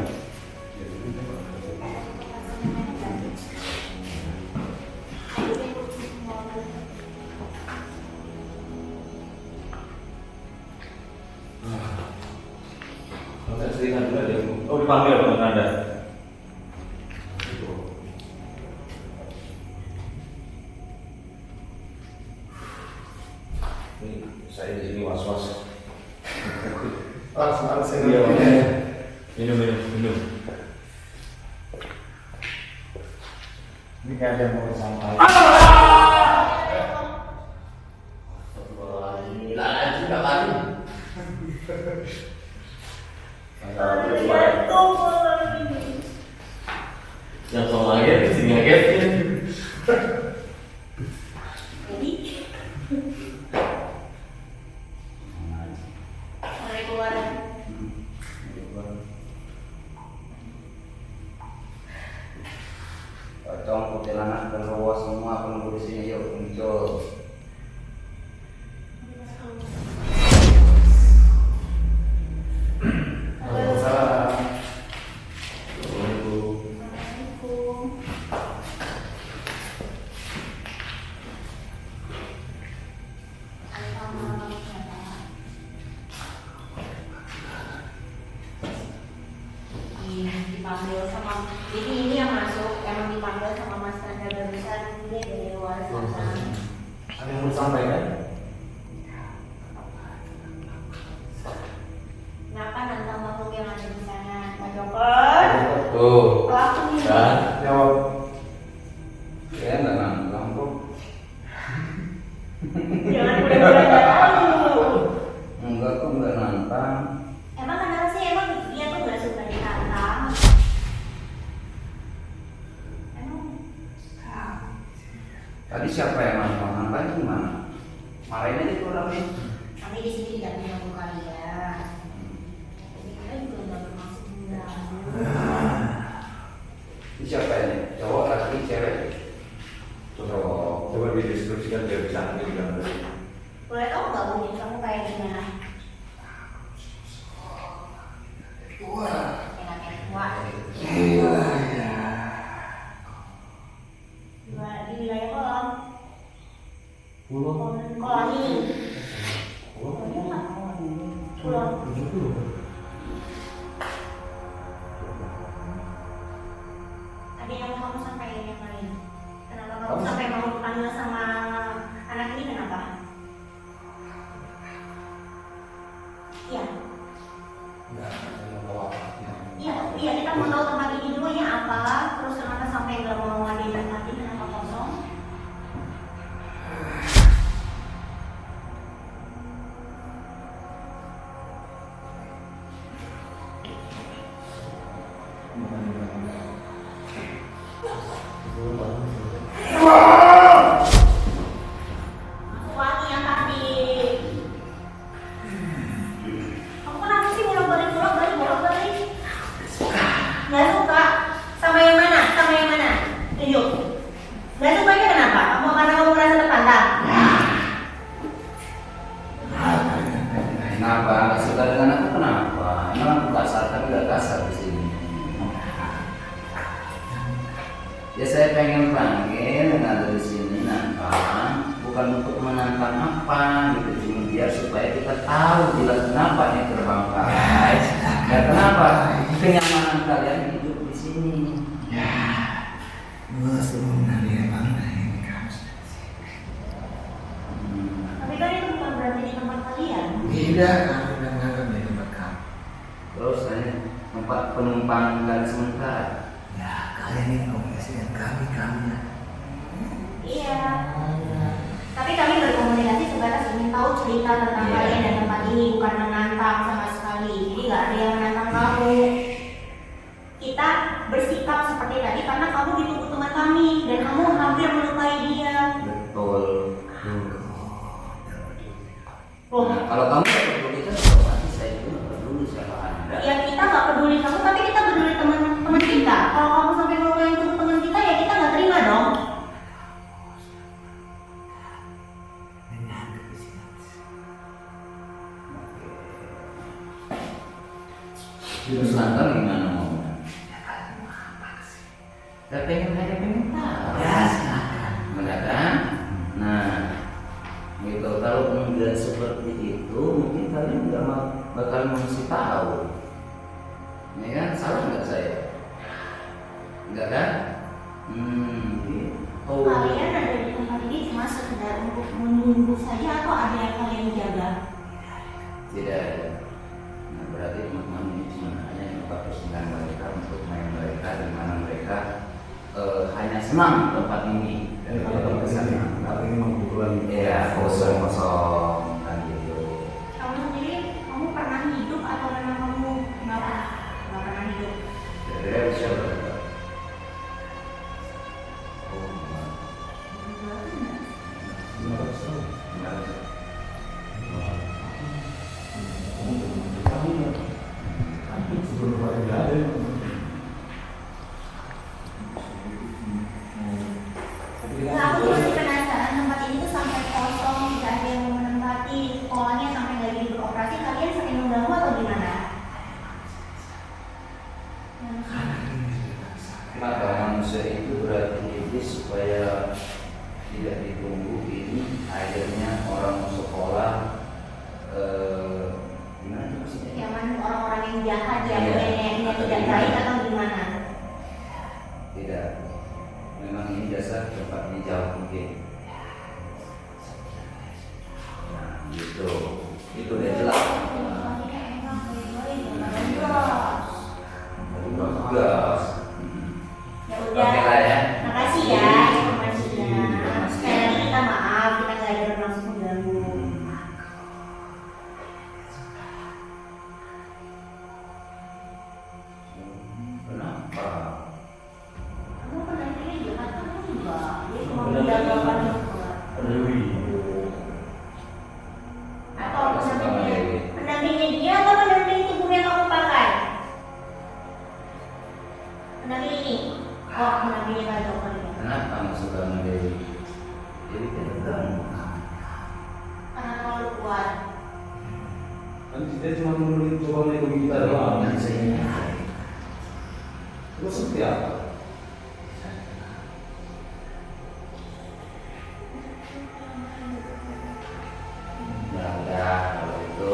Saya seringan juga dia. Oh dipanggil teman Anda. Ini saya di sini was-was. Langsung harus Iya, minum. Ini kayak ada yang mau sampai. Yang soal lagi sini ngagetin. Mulai keluar. Pocong, kuntilanak, dan rowo semua penunggu di sini yuk muncul. Dipanggil sama, jadi ini yang masuk emang dipanggil sama Mas Nanda barusan, dia dari luar sana. Ada yang mau disampaikan? Kenapa nantang makhluk yang ada di sana, Pak Jokon? Tuh, Pelaku nih. kan? Jawab. Ya nggak nantang bro. Jangan pura-pura nggak tahu. Enggak kok nggak nantang. Emang kenapa sih emang dia tuh nggak suka ditantang? Emang Tadi siapa yang mau nantang gimana? Marahin aja tuh orangnya. kami di sini tidak mengganggu kalian. Jadi kita juga nggak bermaksud mengganggu. Ini siapa ini? Cowok, laki, cewek? Coba dideskripsikan biar bisa nanti digambar. Boleh tahu nggak wujud kamu kayak gimana? Nenek tua. Di wilayah kolam. Koloni. Koloni apa? Pulau. Ada yang mau kamu sampaikan yang lain? Kenapa kamu sampai mau dipanggil sama anak ini kenapa? Iya. Iya, kita mau tahu tempat ini dulu ya apa, terus kenapa sampai nggak mau ada yang nanti kenapa kosong? Wangi yang tadi. Kamu kenapa sih bolak-balik? Ya saya pengen panggil yang ada di sini nantang, bukan untuk menantang apa gitu, cuma biar supaya kita tahu jelas kenapa ini terbangkai dan kenapa kenyamanan kalian hidup di sini. Ya, gue sebenarnya bangga ini kamu. Tapi kan itu bukan berarti di tempat kalian. Tidak, kamu udah nganggap di tempat kamu. Terus ini tempat penumpang dan sementara. Ya, kalian ini komunikasi dengan kami. Iya. Tapi kami berkomunikasi sebatas ingin tahu cerita tentang kalian dan tempat ini, bukan menantang sama sekali. Jadi nggak ada yang menantang kamu. Kita bersikap seperti tadi karena kamu ditunggu teman kami dan kamu hampir melukai dia. Betul. Loh, Nah, kalau kamu tidak peduli kan otomatis saya juga nggak peduli sama Anda. ya kita nggak peduli kamu, tapi kita peduli teman-teman kita. Kalau kamu sampai melukai tubuh teman kita, ya kita nggak terima dong. Terus nonton gimana mau? Saya pengen tahu. Ya, silakan. Benar kan? Nah, gitu. Kalau kemudian seperti itu, mungkin kalian nggak bakal mesti tahu. Ini kan salah nggak saya? Enggak kan? Gitu. Kalian ada di tempat ini cuma sekedar untuk menunggu saja atau ada yang kalian jaga? Tidak ada. Nah, berarti teman-teman ini cuma hanya tempat persenjataan mereka untuk main mereka, di mana mereka hanya senang tempat ini. Dan kalau kesana, kalau ini memang kebetulan Iya, kosong kan gitu. Kamu sendiri, kamu pernah hidup atau memang kamu nggak pernah hidup? Kira-kira bisa berapa? sebelum Pak tidak ada. Nah, aku masih penasaran tempat ini tuh sampai kosong, tidak ada yang mau menempati, sekolahnya sampai nggak jadi beroperasi. Kalian sering mengganggu atau gimana? Kenapa manusia itu berarti iblis supaya tidak ditunggu ini akhirnya orang mau sekolah gimana maksudnya? Yang mana orang-orang yang jahat, yang Iya. neneknya tidak baik atau gimana? Tidak, memang ini dasar tempat ini jauh mungkin. Nah, gitu, itu udah jelas. Tugas. Ya udah. Oke lah ya. Makasih ya informasinya. Sekali lagi kita maaf, kita nggak ada bermaksud mengganggu. Kenapa? Kamu pernah pilih jahat kan enggak? Dia cuma menjaga atau pendampingnya dia atau pendamping tubuh yang kamu pakai? Pendamping ini? Oh, pendampingnya Kak Joko ini. Kenapa maksud kamu Dewi? Jadi tidak Karena terlalu kuat. Kan kita cuma coba melindungi kita doang. dan saya Terus seperti apa? udah kalau itu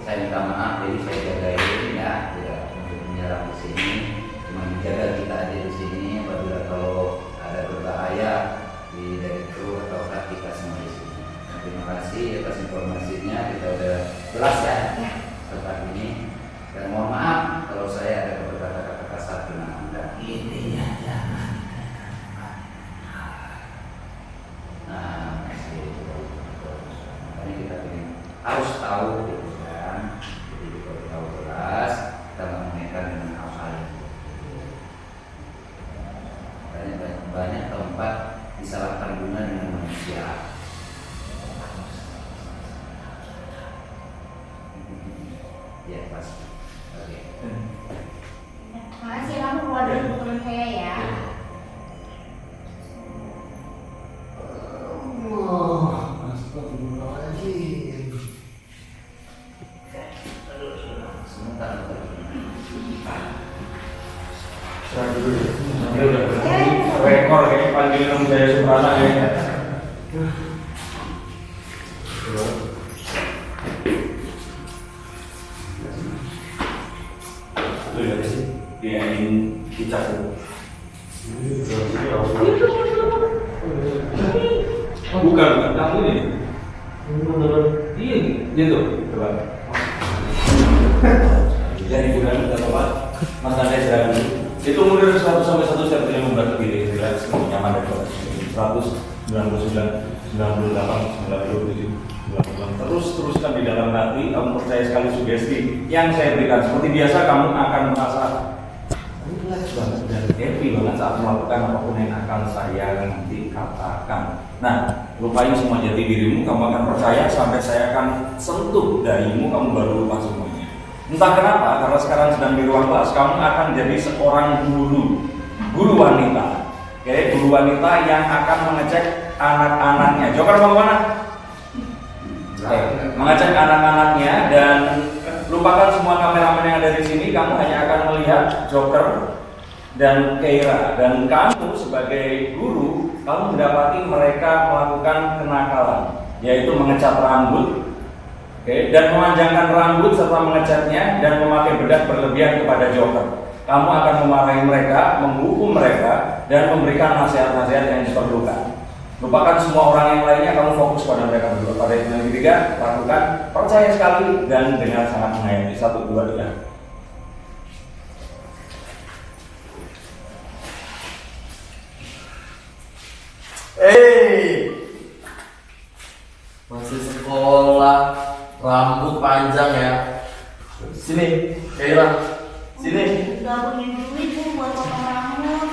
saya minta maaf jadi saya jagain ya, tidak untuk menyerang di sini, cuma menjaga kita aja di sini. Apabila kalau ada berbahaya di dari kru atau kita semua di sini. Nah, terima kasih atas informasinya, kita udah jelas ya tempat ini. Dan mohon maaf kalau saya ada beberapa kata kasar dengan Anda. Intinya jangan. Nah, makanya kita ingin harus tahu gitu kan. Jadi kalau tahu jelas, kita mengaitkan dengan hal-hal yang banyak tempat disalahkan guna dengan manusia. Ya pasti. Oke. Makasih kamu keluar dari teman saya ya. Astagfirullahaladzim. Sebentar. Serah dulu ya. Ya, rekor kayaknya panggil nama saya Suprana kayaknya. Itu ya sih, dia ingin dicabut. Bukan, kamu ini. Iya, gitu. Coba. Jadi bulan apa? Mas Nanda sedang itu umur 100 sampai 115 lebih dari nyaman dan 199, 98, 97, 98. Teruskan di dalam hati, kamu percaya sekali sugesti yang saya berikan. Seperti biasa kamu akan merasa relax banget dan happy banget saat melakukan apapun yang akan saya nanti katakan. Nah, lupain semua jati dirimu, kamu akan percaya sampai saya akan sentuh dahimu, kamu baru lupa semuanya. Entah kenapa, karena sekarang sedang di ruang kelas, kamu akan jadi seorang guru wanita. Oke, guru wanita yang akan mengecek anak-anaknya. Joker mau kemana? Oke, mengecek anak-anaknya dan lupakan semua kameramen yang ada di sini. Kamu hanya akan melihat Joker dan Keira, dan kamu sebagai guru, kamu mendapati mereka melakukan kenakalan, yaitu mengecat rambut. Oke, dan memanjangkan rambut serta mengecatnya dan memakai bedak berlebihan kepada Joker. Kamu akan memarahi mereka, menghukum mereka, dan memberikan nasihat-nasihat yang diperlukan. Lupakan semua orang yang lainnya, kamu fokus pada mereka berdua. Pada yang ketiga, lakukan, percaya sekali, dan dengan sangat mengayomi. 1, 2, 3. Masih sekolah, rambut panjang ya. Sini, Keira. Sini. Gak punya duit Bu buat potong rambut.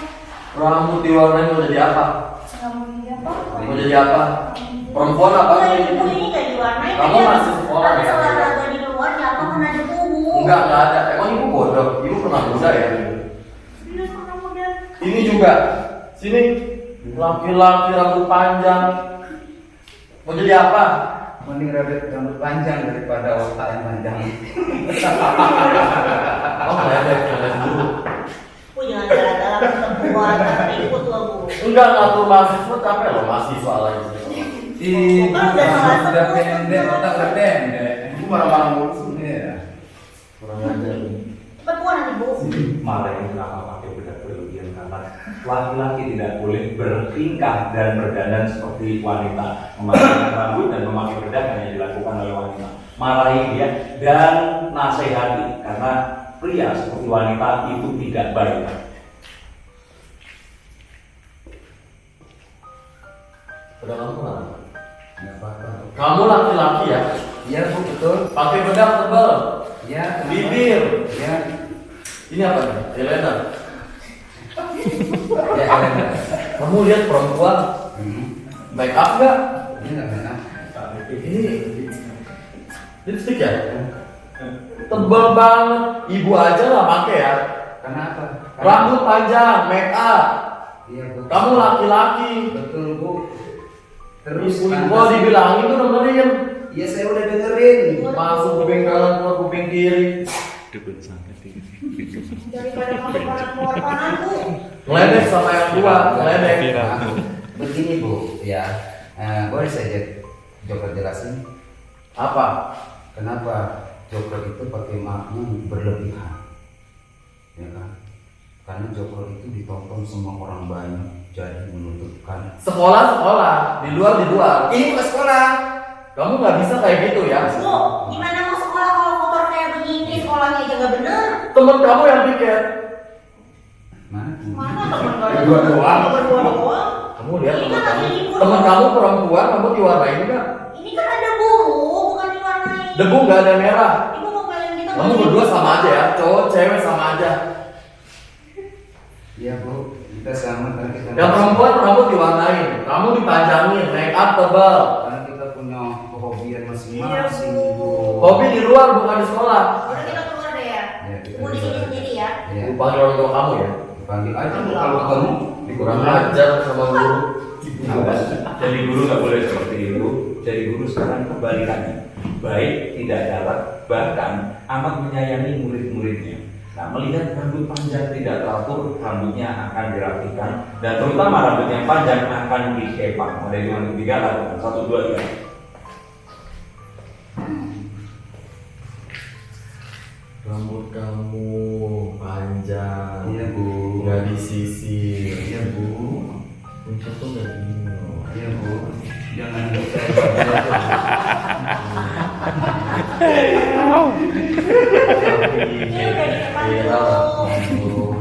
Rambut diwarnain mau jadi apa? Gak mau jadi apa? Mau jadi apa? Perempuan apa? Bu ini gak diwarnain. Kamu masih sekolah ya? Kalau olahraga di luar siapa kena debu Bu? Enggak ada. Emang ibu bodoh? Ibu pernah muda ya? Iya pernah muda. Ini juga. Sini. Laki-laki rambut panjang. Mau jadi apa? Mending rambut panjang daripada otak yang panjang. Oh, ada guru. Bu jangan jalan-jalan perempuan, tapi ikut loh Bu. Enggak ngatur mahasiswa capek loh mahasiswa lagi. Kan udah salah Udah sebut. pendek, otak udah pendek. Ibu marah-marah mulu sih. Iya. Kurang ajar. Cepat Bu nanti Bu. Marahin kenapa pakai bedak berlebihan, karena laki-laki tidak boleh bertingkah dan berdandan seperti wanita. Memakai rambut dan memakai bedak hanya dilakukan oleh wanita. Marahi dia dan nasihati, karena pria seperti wanita itu tidak baik. Udah kamu kenapa? Nggak apa-apa. Kamu laki-laki ya? Iya Bu, betul. Pakai bedak tebal, Iya. bibir. Iya. Ini apa nih? Elena. Ya, Elena. Kamu lihat perempuan make up nggak? Ini nggak enak. Ini lipstick ya? Tebal banget. Ibu aja lah pakai ya. Kenapa? Rambut panjang, make up. Iya Bu. Kamu laki-laki. Betul Bu. Terus Ibu dibilangin tuh dengerin. Iya saya udah dengerin. Masuk kuping kanan, keluar kuping kiri. Daripada masuk keluar kanan Bu. Ngeledek sama yang tua, ngeledek. Begini Bu, ya. Boleh saya Joker jelasin Apa? kenapa Joker itu pakai makna berlebihan, ya kan? Karena Joker itu ditonton sama orang banyak, jadi menunjukkan. Sekolah, di luar. Ini bukan sekolah. Kamu nggak bisa kayak gitu ya. Bu, gimana mau sekolah kalau kotor kayak begini? Sekolahnya aja gak bener. Temen kamu yang piket. Mana? Mana temen gak ada? Berdua doang. Berdua doang. Kamu lihat Ini temen kan kamu. lagi libur. Temen kamu perempuan, kamu diwarnain nggak? Ini kan ada bulu, bukan diwarnain. Debu nggak ada merah. Ibu mau kalian kita Kamu berdua sama aja ya, cowok cewek sama aja. Iya Bu, kita sama karena kita. Yang perempuan rambut diwarnain, kamu dipanjangin, make up tebal. Karena kita punya kehobian Iya masing-masing Bu. Bu. Hobi di luar bukan di sekolah. Udah kita keluar deh ya. Ya, kita Bu di sini keluar. sendiri ya. Iya. Lu panggil orang tua kamu ya. Panggil aja Bu kalau ketemu. Kurang ajar sama guru. Jadi guru nggak boleh seperti itu. Jadi guru sekarang kebalikannya, baik, tidak galak, bahkan amat menyayangi murid-muridnya. Nah, melihat rambut panjang tidak teratur, rambutnya akan dirapikan dan terutama rambut yang panjang akan dikepang. Ada yang 3 lah, 1, 2, 3. Rambut kamu panjang. Iya Bu. Nggak disisir. Iya Bu. Untuk tuh nggak gini. Iya Bu. Jangan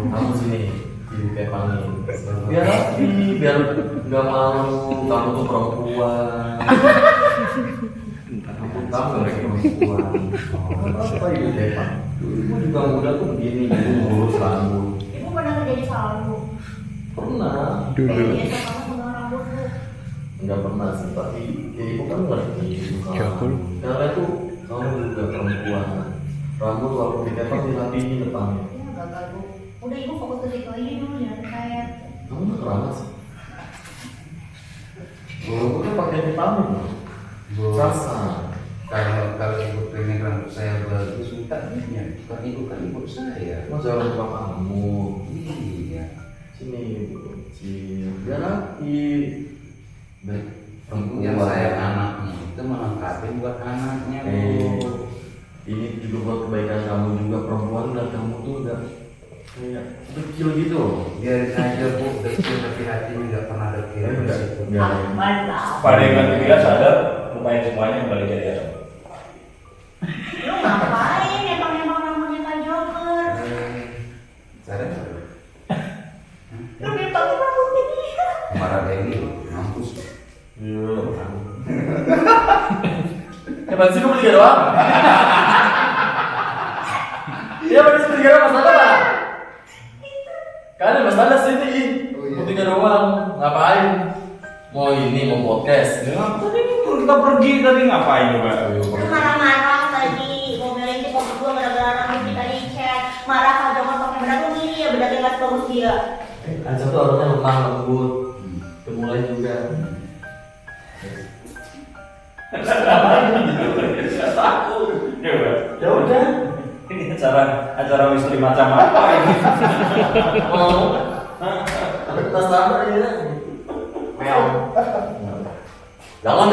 Kamu sini, ibu kepangin. Biar rapi, biar nggak malu. Kamu tuh perempuan. Kamu nggak perempuan. Apa ibu kepang? Ibu juga muda tuh begini, ibu ngurus rambut. Ibu pernah kerja di salon? Pernah. Biasa kamu pegang rambut Bu. Enggak pernah sih, tapi ya ibu kan ngerti. Karena itu kamu juga perempuan. Rambut waktu dikepang dirapiin depannya. Ya gagal Bu. Udah ibu fokus ke situ aja dulu ya kayak. Kamu nggak keramas sih? Bu kan pakai vitamin. Bu. Rasa. Kalau ibu pengen rambut saya bagus, minta dia. Bukan ibu kan ibu saya. Mas jangan lupa kamu. Iya. Sini ibu kecil. Biar rapi. Yang saya anaknya itu melengkapi buat anaknya Bu. Ini juga buat kebaikan kamu juga, perempuan dan kamu tuh udah kayak kecil gitu loh. Biarin aja Bu, dekil tapi hatinya nggak pernah dekil di situ. Biarin. Mantap. Pada yang dia sadar, lupain semuanya kembali jadi Adam. Lu ngapain emang rambutnya kayak Joker? Saya Lu dipakai rambutnya dia. marah Dewi, mampus. Iya. Ya pasti kamu 3 doang. Iya pasti 3 doang masalah Pak. Kan ada masalah sini. Mau 3 doang. Ngapain? Mau ini mau podcast. Ya, tadi kita pergi tadi ngapain coba? Lu marah-marah tadi, ngomelin kita berdua gara-gara rambut kita dicet. Marah kalau Joker pakai bedak lu gini ya, bedaknya nggak sebagus dia. Aja tuh orangnya lemah lembut. Mulai juga. Ya udah. Ini acara misteri macam apa ini? Mau. Tas sama ya. Meong. Jangan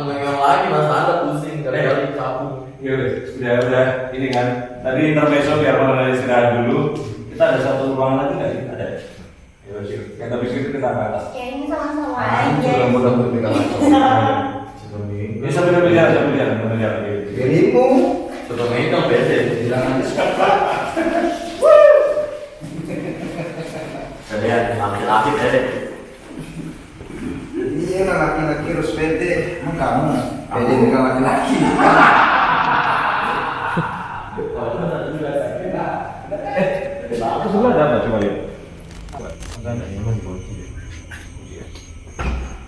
meong lagi Mas Anda pusing kali-kali sapu. Ya udah ini kan. Tadi intermezzo biar mana istirahat dulu. Kita ada satu ruangan lagi nggak? Ada. Ya sih. Kita habis itu kita ke atas. Kayaknya sama-sama aja. Mudah-mudahan kita Ini sambil berjalan. Dirimu. Sudah megang pede. Bilang aja. Kalian laki-laki pede. Iya lah laki-laki harus pede. Emang kamu pede dengan laki-laki. Itu sebelah ada apa coba lihat.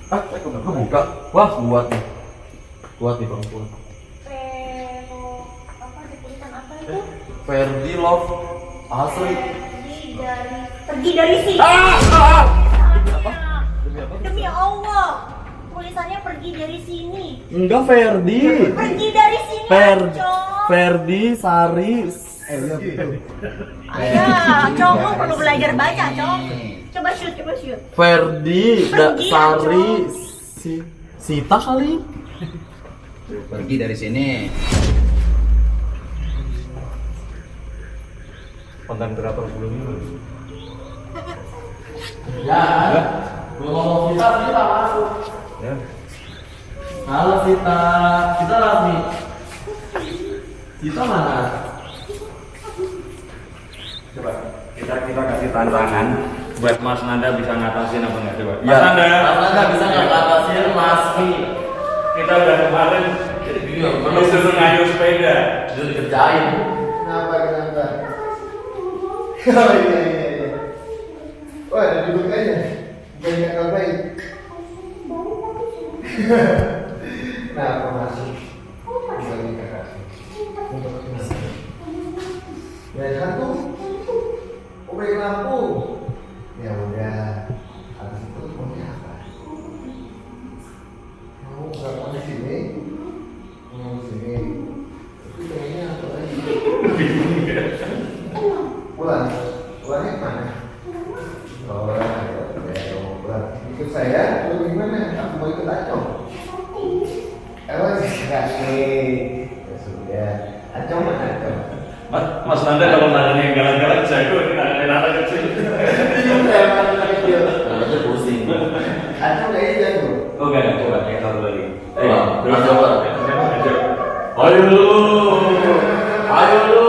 Aku buka. Wah, kuat nih perempuan. Pero apa di tulisan apa itu? Ferdi Love asli. Pergi dari sini. Demi Allah. Tulisannya pergi dari sini. Enggak Ferdi. Pergi dari sini. Ferdi Sari. Ayah, Cong, lu perlu belajar baca, Cong. Coba shoot. Ferdi Pergi, Sari Cong. Sita kali. Pergi dari sini. Konten kreator sebelumnya. Ya. Belum ngomong Sita masuk. Ya. Halo Sita. Sita Lasmi. Sita mana? Coba kita kasih tantangan buat Mas Nanda bisa ngatasin apa enggak coba. Ya. Mas Nanda. Mas Nanda bisa ngatasin Mas Mi. Kita udah kemarin disuruh ngayuh sepeda. Itu dikerjain. Kenapa? Oh iya. Wah, ada duduk aja. Banyak hal baik. Nah, aku masuk. Bagi kakak. Untuk masuk. Ya satu. Ubek lampu. Ya udah. Habis itu maunya apa? Mau nggak di sini? Mau di sini. Tapi kayaknya apa lagi? pulang mana? Oh, ya, mau pulang. Ikut saya, lu gimana? Aku mau ikut Acong. Kasih. Ya sudah. Acong mana Acong? Mas Nanda kalau nanya yang galak-galak jago, ini nanya anak kecil. Bingung saya anak kecil. Namanya pusing. Acong kayaknya jago. Oke, coba yang satu lagi. Mas coba. Ayo lu, ayo lu.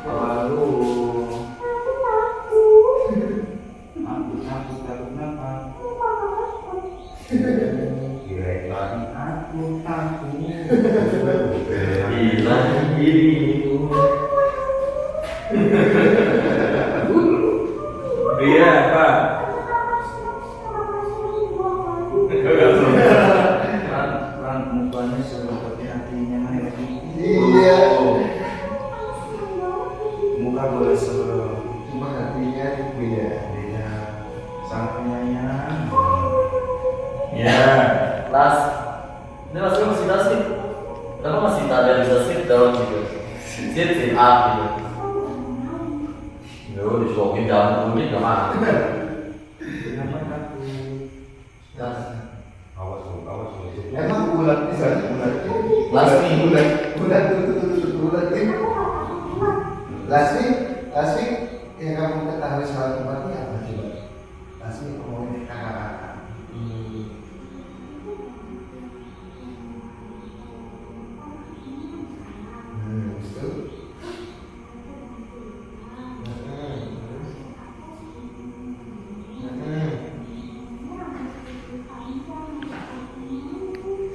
Malu. Aku takut kenapa? Kira-kira aku takut. Hilang dirimu. Iya, Pak. Perang mukanya seperti hatinya Happy. Iya. Muka boleh serem, Cuma hatinya beda. beda, sangat penyayang. Ya. Las, ini Las masih tasik. Kenapa masih tak ada bisa sit down gitu? Sit up gitu. Yo, disuapin jalan kulit gak mau. Kenapa takut? Las, Awas lu. Emang bulat bisa bulat Lasmi. bulat Lasmi yang kamu ketahui soal tempatnya apa coba? Lasmi ngomongin kakak-kakak. Itu.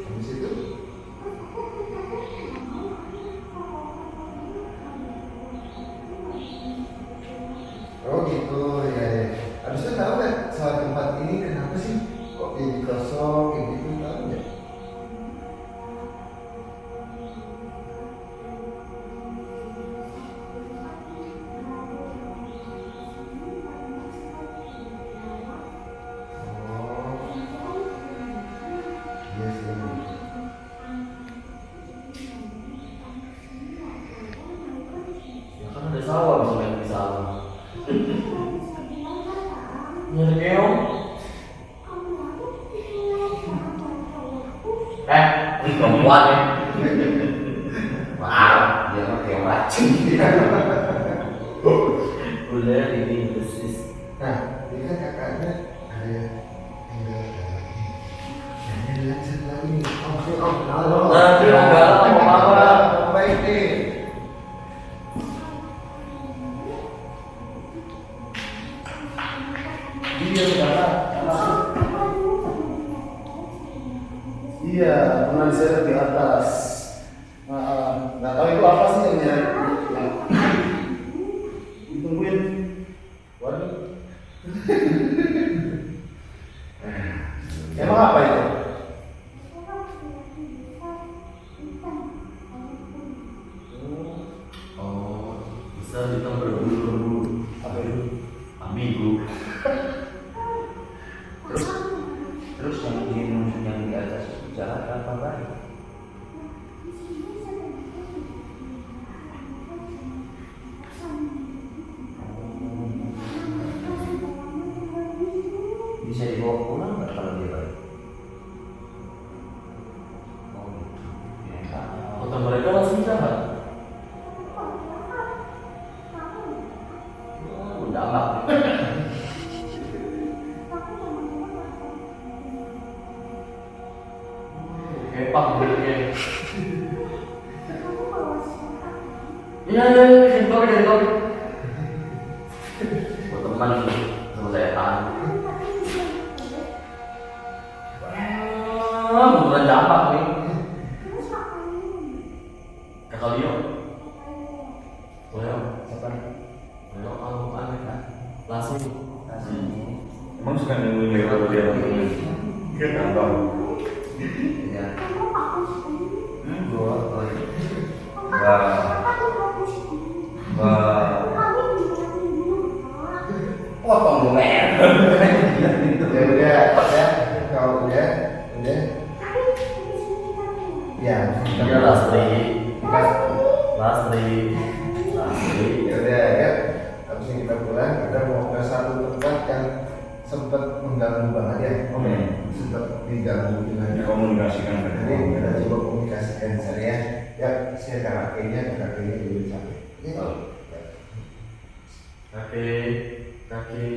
Habis itu oh gitu ya, ya. Habis itu tahu nggak soal tempat ini kenapa sih kok jadi kosong kayak gitu, tahu nggak? Oh iya sih. Ya kan ada sawah bisa main di sawah. Nyari keong. Ini perempuan ya. Maaf, dia mah kayak racun. Udah ini besis. Nah, ini kan kakaknya ada tinggal dalamnya. Nah, ini lihat satu lagi nih. Om, halo. Nanti enggak mau apa? Baik nih. Iya, saudara. Iya, pernah diseret di atas. Nggak tahu itu apa sih yang nyeret. Ditungguin. Waduh. Emang apa itu? Oh, bisa kita berburu-buru. Apa itu? Amigo. Terus yang di atas itu jalan apa baik? Bisa dibawa pulang nggak kalau dia baik? Oh gitu. Ya, enggak. Kota mereka langsung jalan. Udah amat. Kepak mulutnya. Iya, jadi kopi. Buat teman sama saya tahan. Beneran campak nih. Kakak Leo. Leo, siapa? Leo, kamu aneh kan? Langsung. Emang suka nungguin lewat atau dia nungguin? Kantor. Ya. Wah. Potong dong, men. Ya udah, kalau udah. Ya, Udah Lastri. Lastri. Ya udah ya. Habis ini kita pulang, kita mau ke satu tempat yang sempat mengganggu banget ya. Sempat diganggu dengan Dikomunikasikan. Jadi kita coba komunikasikan saya. Ya, saya kakaknya dulu sampai. Kaki.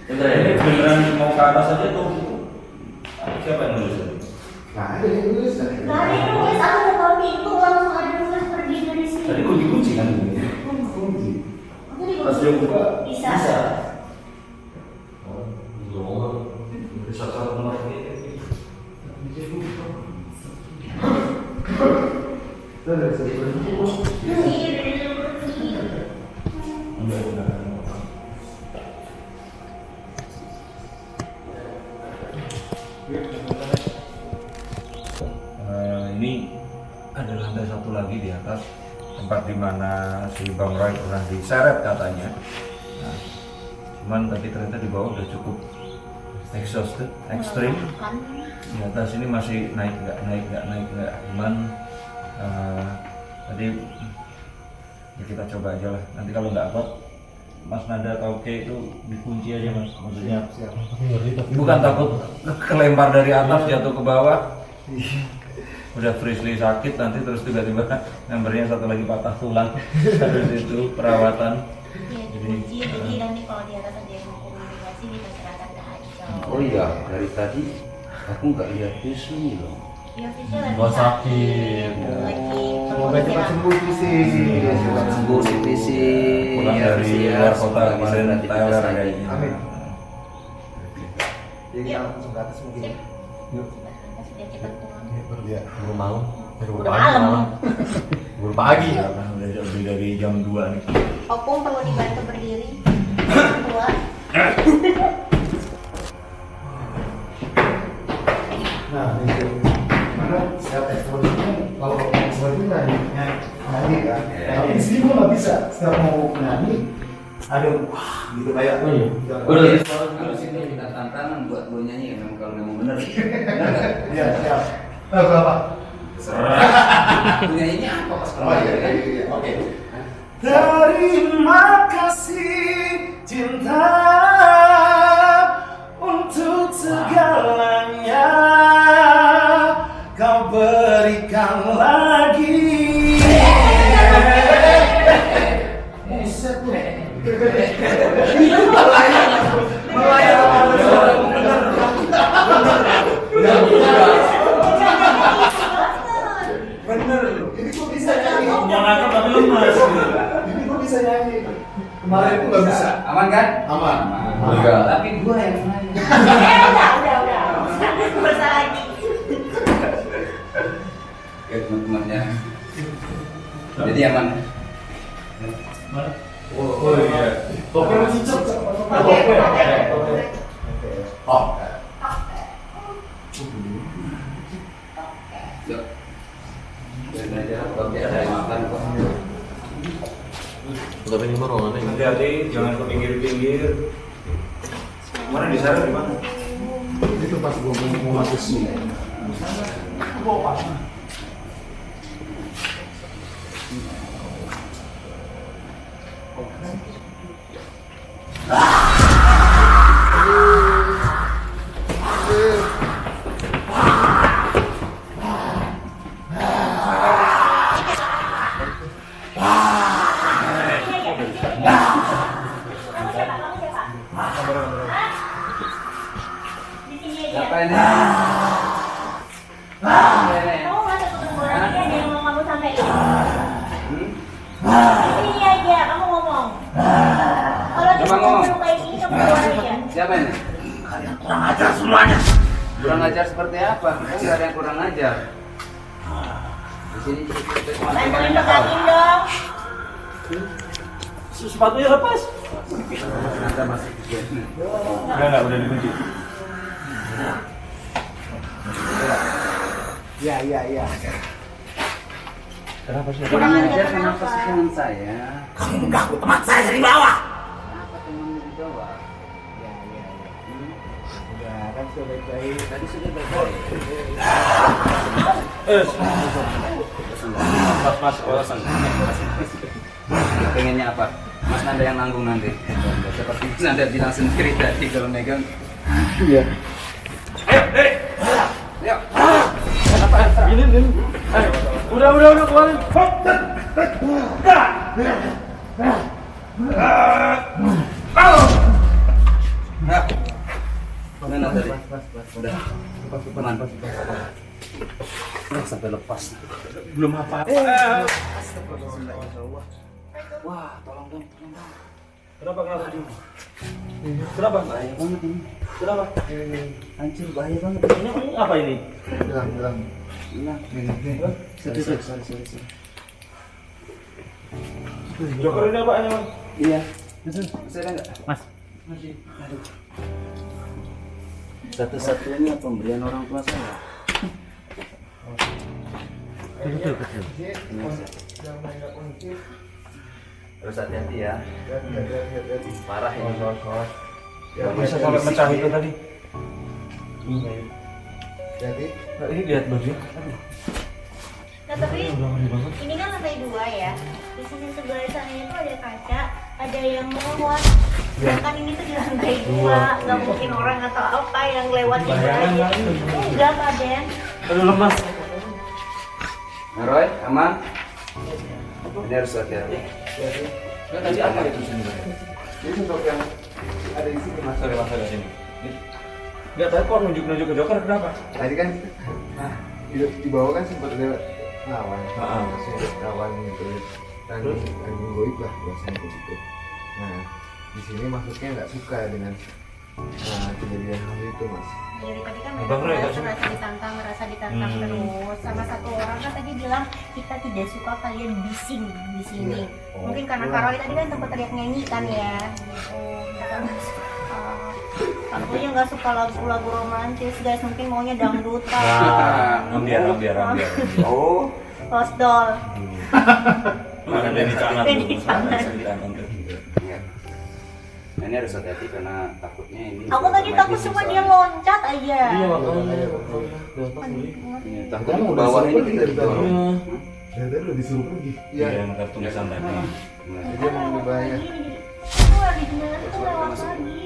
Ini beneran mau ke atas aja tuh. Siapa yang nulis? Nah, ada yang tulis. Nah, ini nulis aku buka pintu langsung ada nulis pergi dari sini. Tadi kunci kan? Kunci. Aku Pas dia buka, bisa. Bisa satu nomor ini. Itu dari sebelum Ini ada lantai satu lagi di atas, tempat di mana si Bang Roy pernah diseret katanya. Nah, cuman tadi ternyata di bawah udah cukup exhausted, ekstrim. Di atas ini masih naik nggak. Cuman tadi ya kita coba aja lah. Nanti kalau nggak apa, Mas Nada atau Oke itu dikunci aja Mas. Maksudnya bukan takut kelempar dari atas jatuh ke bawah. Udah freshly sakit nanti terus tiba-tiba membernya satu lagi patah tulang. Terus itu perawatan. Jadi nanti kalau di atas ada yang mau komunikasi kita serahkan ke Acong. Oh iya, dari tadi aku nggak lihat Visnu loh. Ya Fisya lagi Gua sakit. lagi semoga cepat sembuh sih. Cepat sembuh si Visi. Pulang Ya, dari Visi, ya, luar kota semoga bisa kemarin beraktivitas Thailand lagi. kayaknya. Amin. Jadi kita langsung ke atas mungkin. Sip. Sudah cepat pulang. Ya. Buru malam. Udah malam. Buru pagi. Iya, kan udah lebih dari jam 2 nih. Opung perlu dibantu berdiri. Keluar. Nah, itu mana siapa kalau seperti nyanyi kan. Tapi di sini gua nggak bisa. Setiap mau nyanyi, aduh, wah, gitu kayak. Kalau sini kita tantangan buat lo nyanyi memang kalau memang benar. Benar nggak? Iya, siap. Berapa? Punya ini apa pas Oh iya. Oke. Terima kasih cinta untuk segalanya kau berikan lagi. Bener. Ini gua bisa nyanyi. Mau nangkep tapi lemas. Ini gua bisa nyanyi. Kemarin tuh nggak bisa. Aman kan? Aman. Enggak. Tapi gua yang nanya. Udah. Nggak usah lagi. Oke teman-temannya. Jadi aman. Oh iya. Topi masih cocok. Oh. Yuk. Dan aja kalau dia ada yang makan kok. Tapi ini mah ruangannya gitu. Hati-hati, jangan ke pinggir-pinggir. Mana diseret di mana? Itu pas gua mau masuk sini. Siapa ini? Kamu masuk ke kuburan lagi ada yang mau kamu sampaikan? Ini aja, kamu ngomong. Kalau cuma ngomong kayak gini, kamu keluar aja. Siapa ini? Kalian kurang ajar semuanya. Kurang ajar seperti apa? Enggak ada yang kurang ajar. Di sini cuma Bantuin pegangin dong. Sepatunya lepas. Ternyata masih kejadian. Udah dikunci. Iya. Kenapa sih? Kurang ajar kenapa sih teman saya? Kamu mengganggu teman saya dari bawah. Kenapa teman di bawah? Udah Kan sudah baik-baik. Tadi sudah baik-baik. Mas, Pengennya apa? Mas Nanda yang nanggung nanti. Seperti Mas Nanda bilang sendiri tadi kalau megang. Iya. Yuk. Ini. Udah keluarin. Mana tadi? Udah. Aman. Sampai lepas. belum apa-apa. Wah, tolong dong. Kenapa? Kenapa? Bahaya banget ini. Kenapa? Hancur, bahaya banget. Ini apa ini? Bilang. Hilang. Nih. Sorry. Joker ini apa emang? Iya. Masih ada nggak? Mas. Masih. Aduh. Satu-satunya pemberian orang tua saya. Betul. Harus hati-hati ya. Parah ini. Ya, Bisa sampai pecah itu tadi. Jadi Ini lihat baju. Nah tapi ini kan lantai 2 ya. Di sini sebelah sana itu ada kaca, ada yang melewat. Sedangkan ini tuh di lantai 2, nggak mungkin orang atau apa yang lewat di bawah. Enggak, Pak Den. Aduh lemas. Roy, aman? Ini harus hati-hati. Nah, tadi apa itu sebenarnya? ini untuk yang ada di sini mas. Mas ada sini. Enggak tahu kok nunjuk ke Joker kenapa? Tadi kan di bawah kan sempat ada lawan, Ah. lawan gitu. Angin goib lah biasanya begitu. Nah di sini maksudnya nggak suka dengan kejadian hal itu mas. Dari tadi kan Bang Roy, mereka nggak suka? merasa ditantang terus. Sama satu orang kan tadi bilang kita tidak suka kalian bising di sini. Iya. Mungkin karena Kak Roy tadi kan sempat teriak nyanyi kan ya. Gitu. Mereka nggak suka. Akunya nggak suka lagu-lagu romantis guys, mungkin maunya dangdutan. Ambiar. Oh, Lost doll. Mana Denny Canan Denny tuh. Canan. Denny Canan tuh. iya. Nah, ini harus hati-hati karena takutnya ini. Aku tadi takut cuma dia loncat aja. Iya makanya. Iya, takut ke bawah ini kita didorong. Dari tadi udah disuruh pergi. Iya, yang ada tulisan tadi. Nah, Jadi emang lebih bahaya. Aku lagi di jalan itu lewat lagi.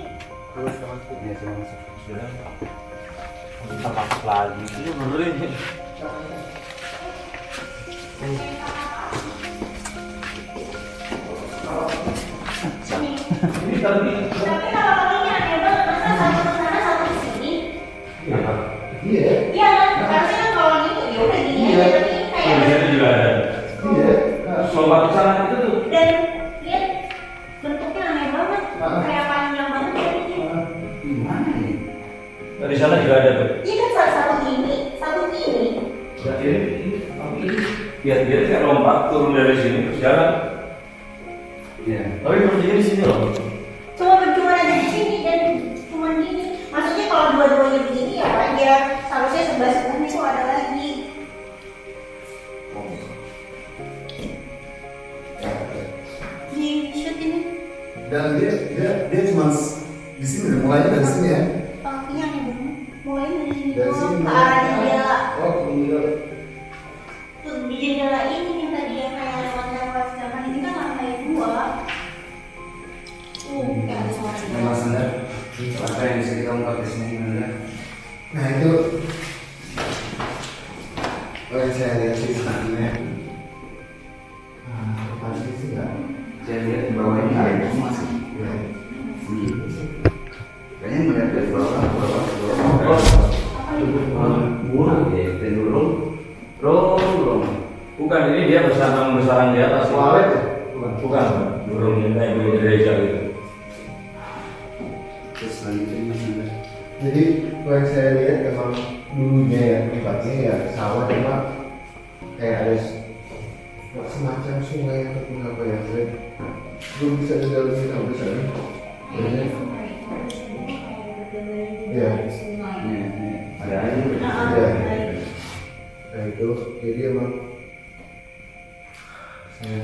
Terus sama masuk. ini sudah masuk. Sudah. Kita masuk lagi. Iya bener ini. Tapi kalau ini aneh banget, masa satu ke sana satu ke sini? Iya. Iya kan, harusnya kan kalau ini ya udah gini aja, tapi ini Di kayak sini juga ada. Iya. Lompat ke sana itu tuh. dan lihat bentuknya aneh banget, kayak panjang banget dari sini. Gimana nih? Di sana juga ada tuh. Iya kan salah satu ini, satu ini. Berarti ini. Dia kayak lompat turun dari sini terus jalan. Iya. Tapi berdiri di sini loh. Cuma ada di sini dan cuma gini. Maksudnya kalau dua-duanya begini ya wajar. Seharusnya sebelah-sebelahnya itu ada lagi. Di shoot ini. Dan dia cuma di sini, mulainya dari sini ya. Iya nih bener. Mulai dari sini Dari tuh sini. ke arah jendela. Oh, kemudian. Tuh di jendela ini yang tadi yang kayak lewat-lewat. Sedangkan ini kan lantai 2. Kayak ada suara di Memang benar. Apa yang bisa kita ungkap di sini benar? Nah itu yang saya lihat sih sebenarnya. Pasti sih nggak. Saya lihat di bawah ini ada masih. Ya. Kayaknya melihat dari bawah. Oke, turun. Bukan, ini dia bersarang di atas. Toilet ya? Bukan. Burung kayak di gereja gitu. Terus selanjutnya Mas Nanda. Jadi yang saya lihat memang dulunya ya tempatnya ya sawah cuma kayak ada semacam sungai ataupun apa ya, saya belum bisa didalami sampai sana. Jadi, ya, Ada aja. ya. Nah itu jadi emang saya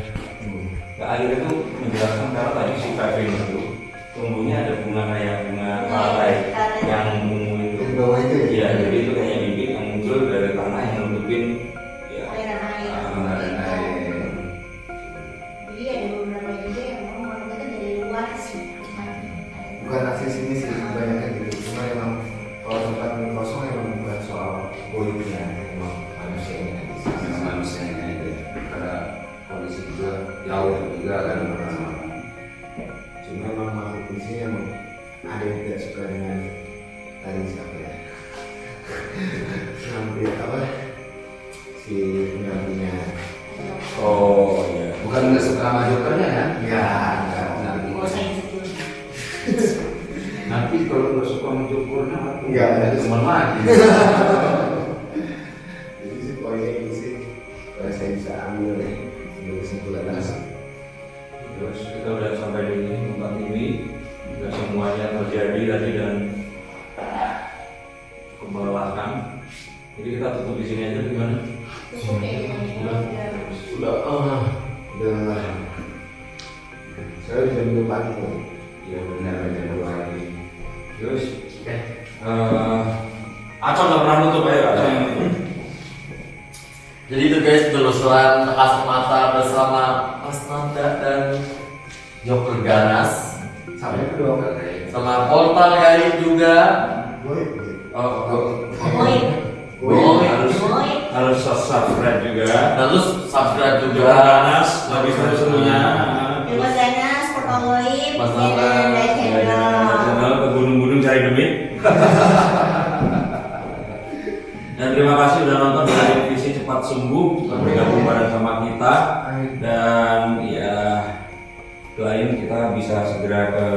Nah, akhirnya itu menjelaskan karena tadi si Kevin itu tumbuhnya ada bunga kayak bunga lalai yang ungu itu. Enggak, Teman lagi. jadi sih poinnya ini sih kalau saya bisa ambil ya ambil kesimpulan dasar. Terus kita udah sampai di tempat ini, nggak semuanya terjadi tadi dan melelahkan. Jadi kita tutup di sini aja gimana? Sudah udah saya bisa minum lagi kok. Iya benar benar lagi. Terus, Acong nggak pernah nutup ya, Acong yang nutup. Jadi itu guys, penelusuran kasat mata bersama Mas Nanda dan Joker Ganas Sampai kedua sama Portal Gaib juga. boleh. Harus subscribe juga. Terus subscribe juga. Ganas lagi seru-serunya. Mas Ganas, Portal Gaib, Mas Nanda, Channel ke gunung-gunung cari duit. Dan terima kasih udah nonton dari Visi Cepat Sembuh, bergabung bareng sama kita. Dan ya doain kita bisa segera ke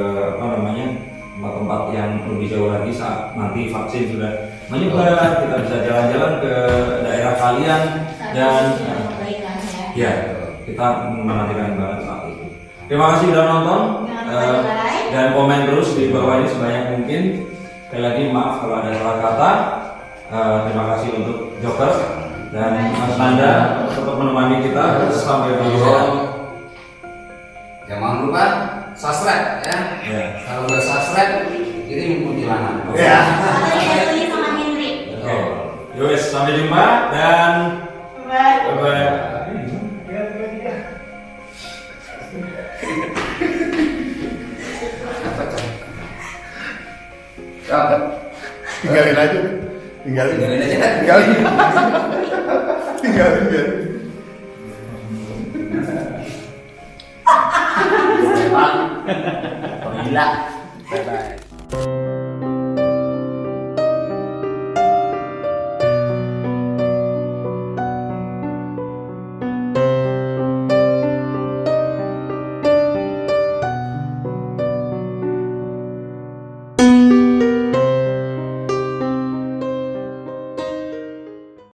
tempat-tempat yang lebih jauh lagi saat nanti vaksin sudah menyebar, kita bisa jalan-jalan ke daerah kalian dan ya kita menantikan banget saat itu. Terima kasih udah nonton dan komen terus di bawah ini sebanyak mungkin. Sekali lagi maaf kalau ada salah kata. Terima kasih untuk Joker dan Mas Nanda untuk menemani kita sampai di sana. Jangan lupa subscribe ya. Ya. Kalau nggak subscribe, kirim kuntilanak. Ya. sama Henry. Oke. Yowes, sampai jumpa dan Bye. bye. Apa? Tinggalin aja. Tinggalin. Tinggalin aja. Tinggalin. Tinggalin biar. Gila. Bye bye.